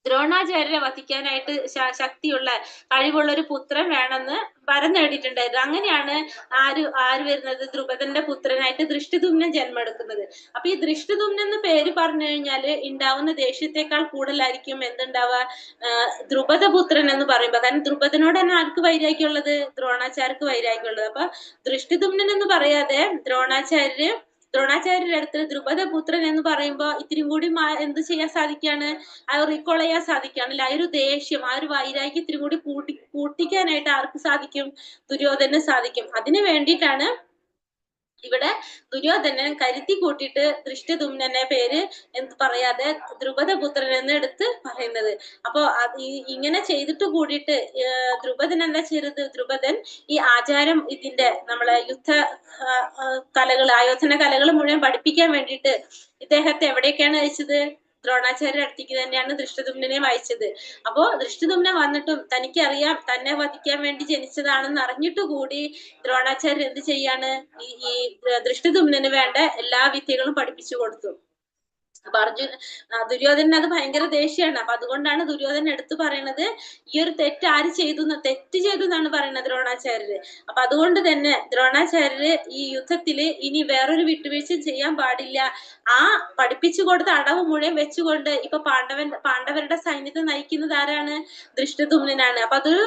ദ്രോണാചാര്യരെ വധിക്കാനായിട്ട് ശക്തിയുള്ള കഴിവുള്ള ഒരു പുത്രൻ വേണമെന്ന് വരം നേടിയിട്ടുണ്ടായിരുന്നു. അങ്ങനെയാണ് ആര് വരുന്നത്? ദ്രുപദന്റെ പുത്രനായിട്ട് ദൃഷ്ടദ്യുമ്നൻ ജന്മെടുക്കുന്നത്. അപ്പൊ ഈ ദൃഷ്ടദ്യുമ്നൻ എന്ന് പേര് പറഞ്ഞു കഴിഞ്ഞാല് ഉണ്ടാവുന്ന ദേഷ്യത്തെക്കാൾ കൂടുതലായിരിക്കും എന്തുണ്ടാവുക? ദ്രുപദപുത്രൻ എന്ന് പറയുമ്പോ. കാരണം ദ്രുപദനോട് തന്നെ ആർക്ക് വൈരാഗ്യമുള്ളത്? ദ്രോണാചാര്യർക്ക് വൈരാഗ്യമുള്ളത്. അപ്പൊ ദൃഷ്ടദ്യുമ്നൻ എന്ന് പറയാതെ ദ്രോണാചാര്യരുടെ അടുത്ത് ദ്രുപദപുത്രൻ എന്ന് പറയുമ്പോ ഇത്തിരി കൂടി എന്ത് ചെയ്യാൻ സാധിക്കാണ്? റീകോൾ ചെയ്യാൻ സാധിക്കാണ്. ആ ഒരു ദേഷ്യം, ആ ഒരു വൈരാഗ്യം ഇത്തിരി കൂടി കൂട്ടിക്കാനായിട്ട് ആർക്ക് സാധിക്കും? ദുര്യോധനന് സാധിക്കും. അതിനു വേണ്ടിയിട്ടാണ് ഇവിടെ ദുര്യോധനൻ കരുത്തി കൂട്ടിയിട്ട് ദൃഷ്ടദ്യുമ്നനെ പേര് എന്ത് പറയാതെ ദ്രുപദപുത്രൻ എന്ന് എടുത്ത് പറയുന്നത്. അപ്പൊ ഇങ്ങനെ ചെയ്തിട്ട് കൂടിയിട്ട് ദ്രുപദൻ എന്താ ചെയ്തത്? ദ്രുപദൻ ഈ ആചാരം, ഇതിന്റെ നമ്മളെ ആയോധന കലകൾ മുഴുവൻ പഠിപ്പിക്കാൻ വേണ്ടിയിട്ട് ഇദ്ദേഹത്തെ എവിടേക്കാണ് അയച്ചത്? ദ്രോണാചാര്യ അടുത്തേക്ക് തന്നെയാണ് ദൃഷ്ടദ്യുമ്നനെ അയച്ചത്. അപ്പോ ദൃഷ്ടദ്യുമ്നൻ വന്നിട്ടും തനിക്കറിയാം തന്നെ വധിക്കാൻ വേണ്ടി ജനിച്ചതാണെന്ന് അറിഞ്ഞിട്ട് കൂടി ദ്രോണാചാര്യർ എന്ത് ചെയ്യാണ്? ഈ ദൃഷ്ടദ്യുമ്നന് വേണ്ട എല്ലാ വിദ്യകളും പഠിപ്പിച്ചു കൊടുത്തു. അപ്പൊ ദുര്യോധനൻ അത് ഭയങ്കര ദേഷ്യമാണ്. അപ്പൊ അതുകൊണ്ടാണ് ദുര്യോധനൻ എടുത്തു പറയണത് ഈ ഒരു തെറ്റ് ആര് ചെയ്തു, തെറ്റ് ചെയ്തു എന്നാണ് പറയുന്നത് ദ്രോണാചാര്യര്. അപ്പൊ അതുകൊണ്ട് തന്നെ ദ്രോണാചാര്യര് ഈ യുദ്ധത്തില് ഇനി വേറൊരു വിട്ടുവീഴ്ചയും ചെയ്യാൻ പാടില്ല. ആ പഠിപ്പിച്ചു കൊടുത്ത അടവ് മുഴുവൻ വെച്ചുകൊണ്ട് ഇപ്പൊ പാണ്ഡവരുടെ സൈന്യത്തെ നയിക്കുന്നത് ആരാണ്? ദൃഷ്ടദ്യുമ്നനാണ്. അപ്പൊ അതൊരു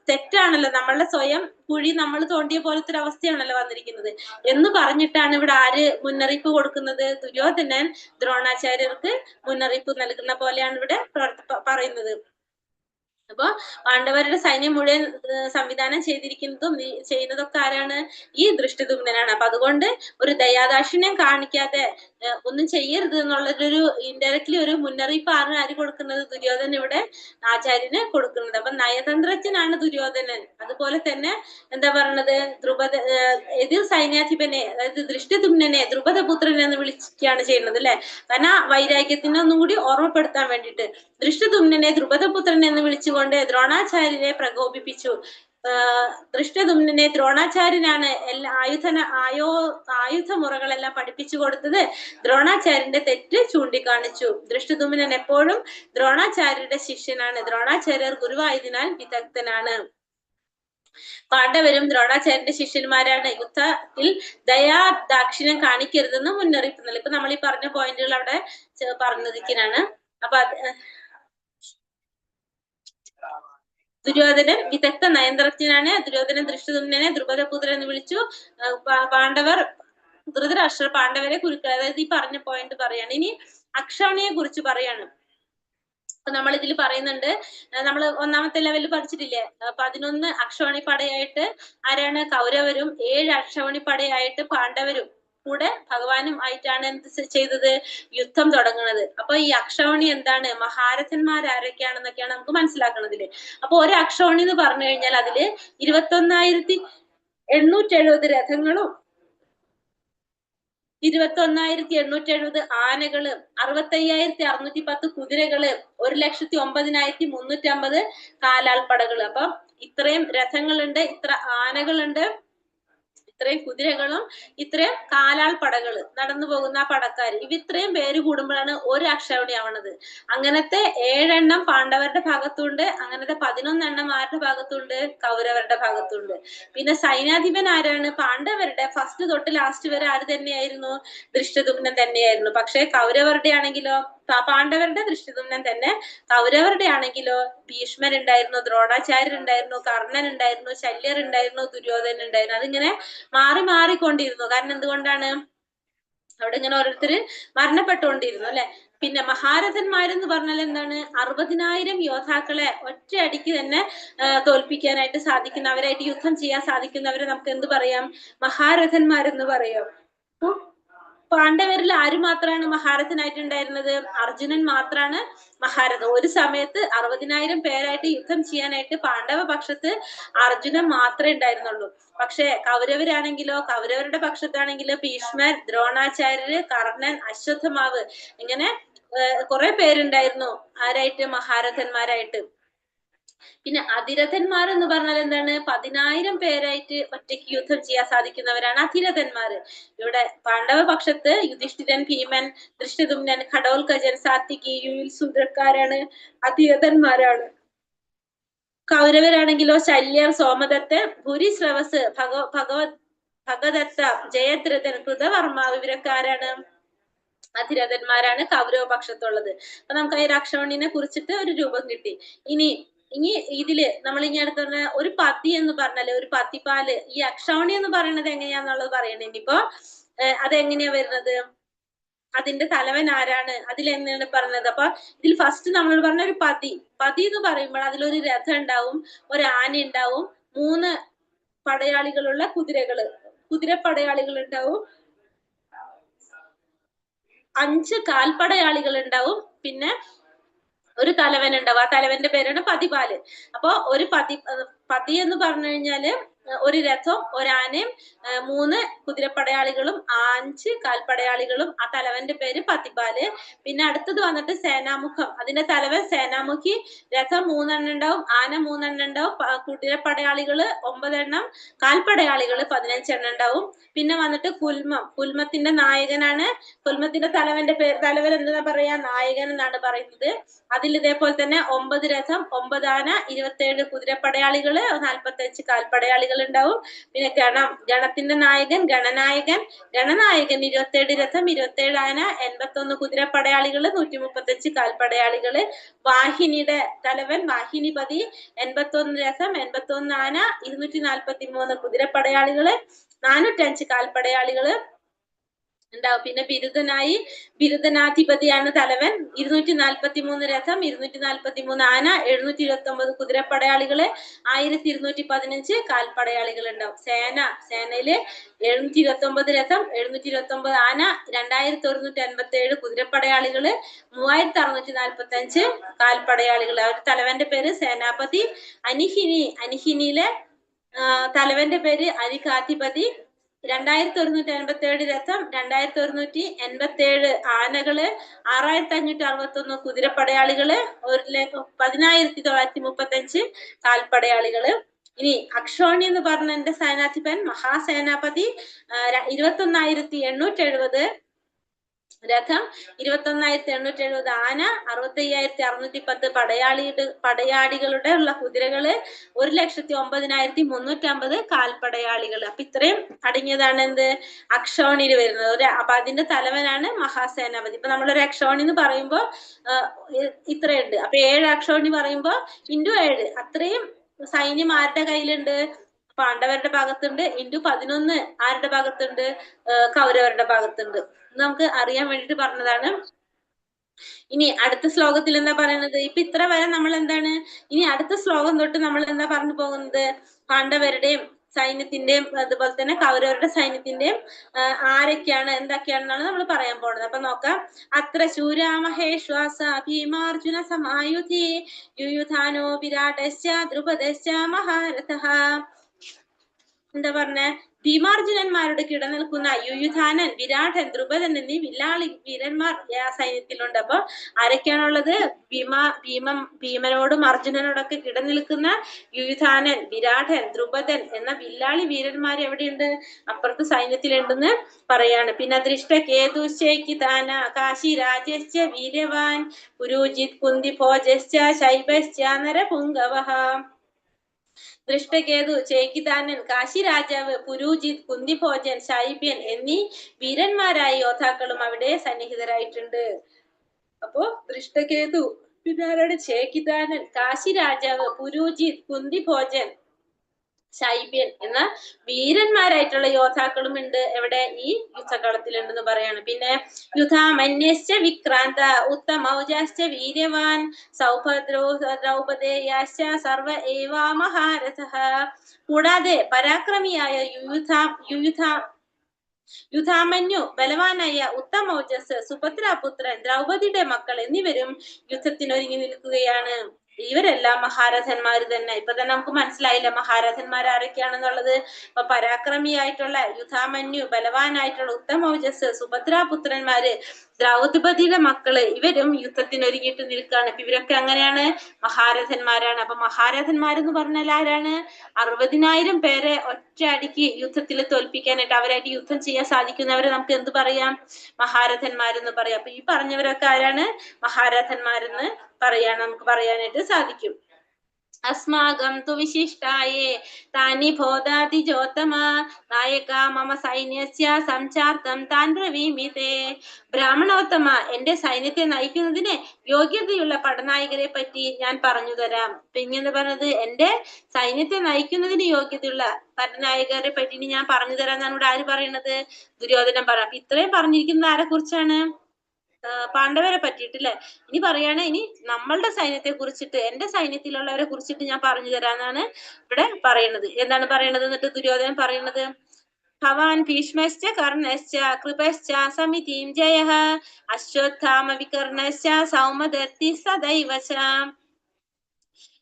തെറ്റാണല്ലോ, നമ്മളുടെ സ്വയം കുഴി നമ്മൾ തോണ്ടിയ പോലത്തെ ഒരു അവസ്ഥയാണല്ലോ വന്നിരിക്കുന്നത് എന്ന് പറഞ്ഞിട്ടാണ് ഇവിടെ ആര് മുന്നറിയിപ്പ് കൊടുക്കുന്നത്? ദുര്യോധനൻ ദ്രോണാചാര്യർക്ക് മുന്നറിയിപ്പ് നൽകുന്ന പോലെയാണ് ഇവിടെ പറയുന്നത്. അപ്പൊ പാണ്ഡവരുടെ സൈന്യം മുഴുവൻ സംവിധാനം ചെയ്തിരിക്കുന്നതും ചെയ്യുന്നതൊക്കെ ആരാണ്? ഈ ദൃഷ്ടദ്യുമ്നനാണ്. അപ്പൊ അതുകൊണ്ട് ഒരു ദയാദാക്ഷിണ്യം കാണിക്കാതെ ഒന്നും ചെയ്യരുത് എന്നുള്ളൊരു ഇൻഡയറക്ട്ലി ഒരു മുന്നറിയിപ്പ് ആര് കൊടുക്കുന്നത്? ദുര്യോധനൻ ഇവിടെ ആചാര്യന് കൊടുക്കുന്നത്. അപ്പൊ നയതന്ത്രജ്ഞനാണ് ദുര്യോധനൻ. അതുപോലെ തന്നെ എന്താ പറയണത്? എതിർ സൈന്യാധിപനെ, അതായത് ദൃഷ്ടദ്യുമ്നനെ ദ്രുപദപുത്രൻ എന്ന് വിളിക്കുകയാണ് ചെയ്യുന്നത് അല്ലെ. കാരണം വൈരാഗ്യത്തിനെ ഒന്നും കൂടി ഓർമ്മപ്പെടുത്താൻ വേണ്ടിയിട്ട് ദൃഷ്ടദ്യുമ്നനെ ദ്രുപദപുത്രൻ എന്ന് വിളിച്ചുകൊണ്ട് ദ്രോണാചാര്യരെ പ്രകോപിപ്പിച്ചു. ദൃഷ്ടദ്യുമ്നനെ ദ്രോണാചാര്യനാണ് എല്ലാ ആയുധമുറകളെല്ലാം പഠിപ്പിച്ചു കൊടുത്തത്. ദ്രോണാചാര്യന്റെ തെറ്റ് ചൂണ്ടിക്കാണിച്ചു. ദൃഷ്ടദ്യുമ്നൻ എപ്പോഴും ദ്രോണാചാര്യരുടെ ശിഷ്യനാണ്. ദ്രോണാചാര്യർ ഗുരുവായതിനാൽ വിദഗ്ധനാണ്. പാണ്ഡവരും ദ്രോണാചാര്യന്റെ ശിഷ്യന്മാരാണ്. യുദ്ധത്തിൽ ദയാദാക്ഷിണ്യം കാണിക്കരുതെന്ന് മുന്നറിയിപ്പ് നൽകി. ഇപ്പൊ നമ്മൾ ഈ പറഞ്ഞ പോയിന്റുകൾ അവിടെ പറഞ്ഞിരിക്കാനാണ്. അപ്പൊ ദുര്യോധനൻ വിദഗ്ധ നയതന്ത്രജ്ഞനാണ്. ദുര്യോധനൻ ദൃഷ്ടദ്യുമ്നനെ ദ്രുപദപുത്രൻ എന്ന് വിളിച്ചു. ധൃതരാഷ്ട്രർ പാണ്ഡവരെ കുരുക്കൾ, അതായത് ഈ പറഞ്ഞ പോയിന്റ് പറയാണ്. ഇനി അക്ഷൗണിയെ കുറിച്ച് പറയാണ്. അപ്പൊ നമ്മൾ ഇതിൽ പറയുന്നുണ്ട്, നമ്മൾ ഒന്നാമത്തെ ലെവലിൽ പഠിച്ചിട്ടില്ലേ, 11 അക്ഷൗണി പടയായിട്ട് ആരാണ്? കൗരവരും 7 അക്ഷൗണി പടയായിട്ട് പാണ്ഡവരും കൂടെ ഭഗവാനും ആയിട്ടാണ് എന്ത് ചെയ്തത്? യുദ്ധം തുടങ്ങുന്നത്. അപ്പൊ ഈ അക്ഷൗണി എന്താണ്? മഹാരഥന്മാർ ആരൊക്കെയാണെന്നൊക്കെയാണ് നമുക്ക് മനസ്സിലാക്കണതില്. അപ്പൊ ഒരു അക്ഷൗണി എന്ന് പറഞ്ഞു കഴിഞ്ഞാൽ അതില് 21,870 രഥങ്ങളും 21,870 ആനകള്, 65,610 കുതിരകള്, 1,09,350 കാലാൾപ്പടകള്. അപ്പൊ ഇത്രയും രഥങ്ങളുണ്ട്, ഇത്ര ആനകളുണ്ട്, ഇത്രയും കുതിരകളും ഇത്രയും കാലാൾപ്പടകള്, നടന്നു പോകുന്ന ആ പടക്കാര്, ഇത്രയും പേര് കൂടുമ്പോഴാണ് ഒരു അക്ഷൗണി ആവണത്. അങ്ങനത്തെ 7 എണ്ണം പാണ്ഡവരുടെ ഭാഗത്തുണ്ട്, അങ്ങനത്തെ 11 എണ്ണം ആരുടെ ഭാഗത്തുണ്ട്? കൗരവരുടെ ഭാഗത്തുണ്ട്. പിന്നെ സൈന്യാധിപൻ ആരാണ്? പാണ്ഡവരുടെ ഫസ്റ്റ് തൊട്ട് ലാസ്റ്റ് വരെ ആര് തന്നെയായിരുന്നു? ദൃഷ്ടദ്യുമ്നൻ തന്നെയായിരുന്നു. പക്ഷെ കൗരവരുടെ ആണെങ്കിലോ, പാണ്ഡവരുടെ ദൃഷ്ടദ്യുമ്നൻ തന്നെ, കൗരവരുടെ ആണെങ്കിലോ ഭീഷ്മൻ ഉണ്ടായിരുന്നു, ദ്രോണാചാര്യർ ഉണ്ടായിരുന്നു, കർണൻ ഉണ്ടായിരുന്നു, ശല്യർ ഉണ്ടായിരുന്നു, ദുര്യോധനൻ ഉണ്ടായിരുന്നു. അതിങ്ങനെ മാറിക്കൊണ്ടിരുന്നു. കാരണം എന്തുകൊണ്ടാണ്? അവിടെ ഇങ്ങനെ ഓരോരുത്തര് മരണപ്പെട്ടുകൊണ്ടിരുന്നു അല്ലെ. പിന്നെ മഹാരഥന്മാരെന്ന് പറഞ്ഞാൽ എന്താണ്? 60,000 യോദ്ധാക്കളെ ഒറ്റയടിക്ക് തന്നെ തോൽപ്പിക്കാനായിട്ട് സാധിക്കുന്നവരായിട്ട്, യുദ്ധം ചെയ്യാൻ സാധിക്കുന്നവരെ നമുക്ക് എന്ത് പറയാം? മഹാരഥന്മാരെന്ന് പറയാം. പാണ്ഡവരിൽ ആര് മാത്രമാണ് മഹാരഥനായിട്ടുണ്ടായിരുന്നത്? അർജുനൻ മാത്രാണ് മഹാരഥൻ. ഒരു സമയത്ത് 60,000 പേരായിട്ട് യുദ്ധം ചെയ്യാനായിട്ട് പാണ്ഡവ പക്ഷത്ത് അർജുനൻ മാത്രമേ ഉണ്ടായിരുന്നുള്ളൂ. പക്ഷെ കൗരവരാണെങ്കിലോ, കൗരവരുടെ പക്ഷത്താണെങ്കിലോ ഭീഷ്മർ, ദ്രോണാചാര്യര്, കർണൻ, അശ്വത്ഥമാവ്, ഇങ്ങനെ കുറെ പേരുണ്ടായിരുന്നു. ആരായിട്ട്? മഹാരഥന്മാരായിട്ട്. പിന്നെ അതിരഥന്മാർ എന്ന് പറഞ്ഞാൽ എന്താണ്? 10,000 പേരായിട്ട് ഒറ്റയ്ക്ക് യുദ്ധം ചെയ്യാൻ സാധിക്കുന്നവരാണ് അതിരഥന്മാര്. ഇവിടെ പാണ്ഡവ പക്ഷത്ത് യുധിഷ്ഠിരൻ, ഭീമൻ, ദൃഷ്ടദ്യുമ്നൻ, ഘടോൽകജൻ, സാത്വികി, സൂത്രക്കാരാണ്, അതിരഥന്മാരാണ്. കൗരവരാണെങ്കിലോ ശല്യർ, സോമദത്തൻ, ഭൂരിശ്രവസ്, ഭഗദത്ത, ജയദ്രഥൻ, കൃതവർമ്മ, ഇവരൊക്കെ ആരാണ്? അതിരഥന്മാരാണ് കൗരവ പക്ഷത്തുള്ളത്. അപ്പൊ നമുക്ക് ഈ അക്ഷൗണിനെ കുറിച്ചിട്ട് ഒരു രൂപം കിട്ടി. ഇനി ഇതില് നമ്മൾ ഇനി അടുത്ത പറഞ്ഞ ഒരു പതി എന്ന് പറഞ്ഞാല്, ഒരു പതിപാല്, ഈ അക്ഷൗണി എന്ന് പറയുന്നത് എങ്ങനെയാന്നുള്ളത് പറയണേ. ഇനിയിപ്പോ അതെങ്ങനെയാ വരുന്നത്? അതിന്റെ തലവൻ ആരാണ്? അതിലെന്താണ് പറഞ്ഞത്? അപ്പൊ ഇതിൽ ഫസ്റ്റ് നമ്മൾ പറഞ്ഞ ഒരു പതി എന്ന് പറയുമ്പോൾ അതിലൊരു രഥം ഉണ്ടാവും, ഒരു ആന ഉണ്ടാവും, 3 പടയാളികളുള്ള കുതിരപ്പടയാളികൾ ഉണ്ടാവും, 5 കാൽപ്പടയാളികൾ ഉണ്ടാവും, പിന്നെ ഒരു തലവൻ ഉണ്ടാവും. ആ തലവന്റെ പേരാണ് പതിപാല്. അപ്പൊ ഒരു പതി എന്ന് പറഞ്ഞു കഴിഞ്ഞാല് ഒരു രഥവും ഒരാനയും 3 കുതിരപ്പടയാളികളും 5 കാൽപ്പടയാളികളും. ആ തലവന്റെ പേര് പതിപാല്. പിന്നെ അടുത്തത് വന്നിട്ട് സേനാമുഖം. അതിന്റെ തലവൻ സേനാമുഖി. രഥം 3 എണ്ണം ഉണ്ടാവും, ആന 3 എണ്ണം ഉണ്ടാവും, കുതിരപ്പടയാളികള് 9 എണ്ണം, കാൽപ്പടയാളികള് 15 എണ്ണം ഉണ്ടാവും. പിന്നെ വന്നിട്ട് കുൽമം. കുൽമത്തിന്റെ നായകനാണ്. കുൽമത്തിന്റെ തലവൻ എന്താ പറയാ, നായകൻ എന്നാണ് പറയുന്നത്. അതിൽ ഇതേപോലെ തന്നെ 9 രഥം, 9 ആന, 27 കുതിരപ്പടയാളികള്, 45 കാൽപ്പടയാളികൾ ഉണ്ടാവും. പിന്നെ ഗണത്തിന്റെ നായകൻ ഗണനായകൻ. 27 രഥം, 27 ആന, 81 കുതിരപ്പടയാളികള്, 135 കാൽപ്പടയാളികള്. വാഹിനിയുടെ തലവൻ വാഹിനിപതി. 81 രഥം, 81 ആന, 243 കുതിരപ്പടയാളികള്, 405 കാൽപ്പടയാളികള് ഉണ്ടാവും. പിന്നെ ബിരുദനാധിപതിയാണ് തലവൻ. 243 രഥം, 243 ആന, 729 കുതിരപ്പടയാളികള്, 1215 കാൽപ്പടയാളികൾ ഉണ്ടാവും. സേനയില് 729 രഥം, 729 ആന, 2187 കുതിരപ്പടയാളികള്, 3645 കാൽപ്പടയാളികൾ. അവരുടെ തലവന്റെ പേര് സേനാപതി. അനിഹിനിയിലെ തലവന്റെ പേര് അരികാധിപതി. 2187 രഥം, 2187 ആനകള്, 6561 കുതിരപ്പടയാളികള്, 11935 കാൽപ്പടയാളികള്. ഇനി അക്ഷോണി എന്ന് പറഞ്ഞ എന്റെ സേനാധിപൻ മഹാസേനാപതി. 21870 രഥം, 21870 ആന, 65610 പടയാളികളുടെ ഉള്ള കുതിരകള്, 109,350 കാൽപ്പടയാളികൾ. അപ്പൊ ഇത്രയും അടങ്ങിയതാണ് എന്ത് അക്ഷോണിയിൽ വരുന്നത്. അപ്പൊ അതിന്റെ തലവനാണ് മഹാസേനാപതി. ഇപ്പൊ നമ്മളൊരു അക്ഷോണി എന്ന് പറയുമ്പോ ഇത്രയുണ്ട്. അപ്പൊ 7 അക്ഷോണി പറയുമ്പോ ഇൻറ്റു 7, അത്രയും സൈന്യം ആരുടെ കയ്യിലുണ്ട്? പാണ്ഡവരുടെ ഭാഗത്തുണ്ട്. ഇൻറ്റു 11 ആരുടെ ഭാഗത്തുണ്ട്? കൗരവരുടെ ഭാഗത്തുണ്ട്. നമുക്ക് അറിയാൻ വേണ്ടിട്ട് പറഞ്ഞതാണ്. ഇനി അടുത്ത ശ്ലോകത്തിൽ എന്താ പറയുന്നത്? ഇപ്പൊ ഇത്ര വരെ നമ്മൾ എന്താണ്, ഇനി അടുത്ത ശ്ലോകം തൊട്ട് നമ്മൾ എന്താ പറഞ്ഞു പോകുന്നത്? പാണ്ഡവരുടെയും സൈന്യത്തിന്റെയും അതുപോലെ തന്നെ കൗരവരുടെ സൈന്യത്തിന്റെയും ആരൊക്കെയാണ് എന്തൊക്കെയാണെന്നാണ് നമ്മൾ പറയാൻ പോണത്. അപ്പൊ നോക്കാം. അത്ര ശൂരാമഹേശ്വാസ ഭീമാർജുന സമായുധി യുയുധാനോ വിരാടശ്ച ദ്രുപദശ്ച മഹാരഥഃ. എന്താ പറഞ്ഞ? ഭീമാർജുനന്മാരുടെ കിടനിൽക്കുന്ന യുയുധാനൻ, വിരാടൻ, ദ്രുപദൻ എന്നീ വില്ലാളി വീരന്മാർ ആ സൈന്യത്തിലുണ്ട്. അപ്പൊ ആരൊക്കെയാണുള്ളത്? ഭീമനോടും അർജുനനോടൊക്കെ കിടനിൽക്കുന്ന യുയുധാനൻ, വിരാടൻ, ദ്രുപദൻ എന്ന വില്ലാളി വീരന്മാർ എവിടെയുണ്ട്? അപ്പുറത്ത് സൈന്യത്തിലുണ്ടെന്ന് പറയാണ്. പിന്നെ ദൃഷ്ടകേതുശ്ചൈകിതാന കാശി രാജശ്ച വീര്യവാൻ പുരോജിത് കുന്തിഭോജശ്ച ശൈബശ്ച നരപുംഗവഃ. ദൃഷ്ടകേതു, ചേകിതാനൻ, കാശി രാജാവ്, പുരൂജിത്, കുന്തിഭോജൻ, ശൈബ്യൻ എന്നീ വീരന്മാരായ യോദ്ധാക്കളും അവിടെ സന്നിഹിതരായിട്ടുണ്ട്. അപ്പോ ദൃഷ്ടകേതു, പിന്നെ ചേകിതാനൻ, കാശി രാജാവ്, പുരൂജിത്, കുന്തിഭോജൻ, ശൈബ്യൻ എന്ന വീരന്മാരായിട്ടുള്ള യോദ്ധാക്കളും ഉണ്ട് എവിടെ? ഈ യുദ്ധകളത്തിലുണ്ടെന്ന് പറയാണ്. പിന്നെ യുധാമന്യശ്ച വിക്രാന്ത ഉത്തമൗജാശ്ച വീര്യവാൻ സൗഭദ്രോ ദ്രൗപദേയാശ്ച സർവ ഏവാ മഹാരഥഃ. കൂടാതെ പരാക്രമിയായ യുധാമന്യു, ബലവാനായ ഉത്തമൗജസ്, സുഭദ്രാപുത്രൻ, ദ്രൗപദിയുടെ മക്കൾ എന്നിവരും യുദ്ധത്തിനൊരുങ്ങി നിൽക്കുകയാണ്. ഇവരെല്ലാം മഹാരഥന്മാര് തന്നെ. ഇപ്പൊ തന്നെ നമുക്ക് മനസ്സിലായില്ല മഹാരഥന്മാർ ആരൊക്കെയാണെന്നുള്ളത്. ഇപ്പൊ പരാക്രമിയായിട്ടുള്ള യുധാമന്യു, ബലവാനായിട്ടുള്ള ഉത്തമൗജസ്, സുഭദ്രാപുത്രന്മാര്, ദ്രൗപദിയുടെ മക്കള്, ഇവരും യുദ്ധത്തിനൊരുങ്ങിയിട്ട് നിൽക്കുകയാണ്. ഇപ്പൊ ഇവരൊക്കെ അങ്ങനെയാണ് മഹാരഥന്മാരാണ്. അപ്പൊ മഹാരഥന്മാരെന്ന് പറഞ്ഞാൽ ആരാണ്? 60,000 പേരെ ഒറ്റയടിക്ക് യുദ്ധത്തിൽ തോൽപ്പിക്കാനായിട്ട്, അവരായിട്ട് യുദ്ധം ചെയ്യാൻ സാധിക്കുന്നവരെ നമുക്ക് എന്ത് പറയാം? മഹാരഥന്മാരെന്ന് പറയാം. അപ്പൊ ഈ പറഞ്ഞവരൊക്കെ ആരാണ്? മഹാരഥന്മാരെന്ന് നമുക്ക് പറയാനായിട്ട് സാധിക്കും. അസ്മാകം തു വിശിഷ്ടായേ താനി ബോധാതിജോത്തമ നായക മമ സൈന്യസ്യ സംചാർത്തം താൻ ബ്രവീമിതേ. ബ്രാഹ്മണോത്തമ, എന്റെ സൈന്യത്തെ നയിക്കുന്നതിന് യോഗ്യതയുള്ള പടനായകരെ പറ്റി ഞാൻ പറഞ്ഞു തരാം. പിന്നെന്ന് പറഞ്ഞത് എന്റെ സൈന്യത്തെ നയിക്കുന്നതിന് യോഗ്യതയുള്ള പടനായകരെ പറ്റി ഞാൻ പറഞ്ഞു തരാം എന്നാണ് ഇവിടെ ആര് പറയുന്നത്? ദുര്യോധനൻ പറയാം. അപ്പൊ ഇത്രയും പറഞ്ഞിരിക്കുന്നത് ആരെ കുറിച്ചാണ്? പാണ്ഡവരെ പറ്റിയിട്ടില്ലേ. ഇനി പറയാണ്, ഇനി നമ്മളുടെ സൈന്യത്തെ കുറിച്ചിട്ട്, എന്റെ സൈന്യത്തിലുള്ളവരെ കുറിച്ചിട്ട് ഞാൻ പറഞ്ഞു തരാന്നാണ് ഇവിടെ പറയുന്നത്. എന്താണ് പറയണത്? എന്നിട്ട് ദുര്യോധനൻ പറയുന്നത്, ഭവാൻ ഭീഷ്മശ്ച കർണശ്ച കൃപശ്ച സമിതിം ജയഃ അശ്വത്ഥാമ വികർണശ്ച സൗമദത്തി സദൈവ ച.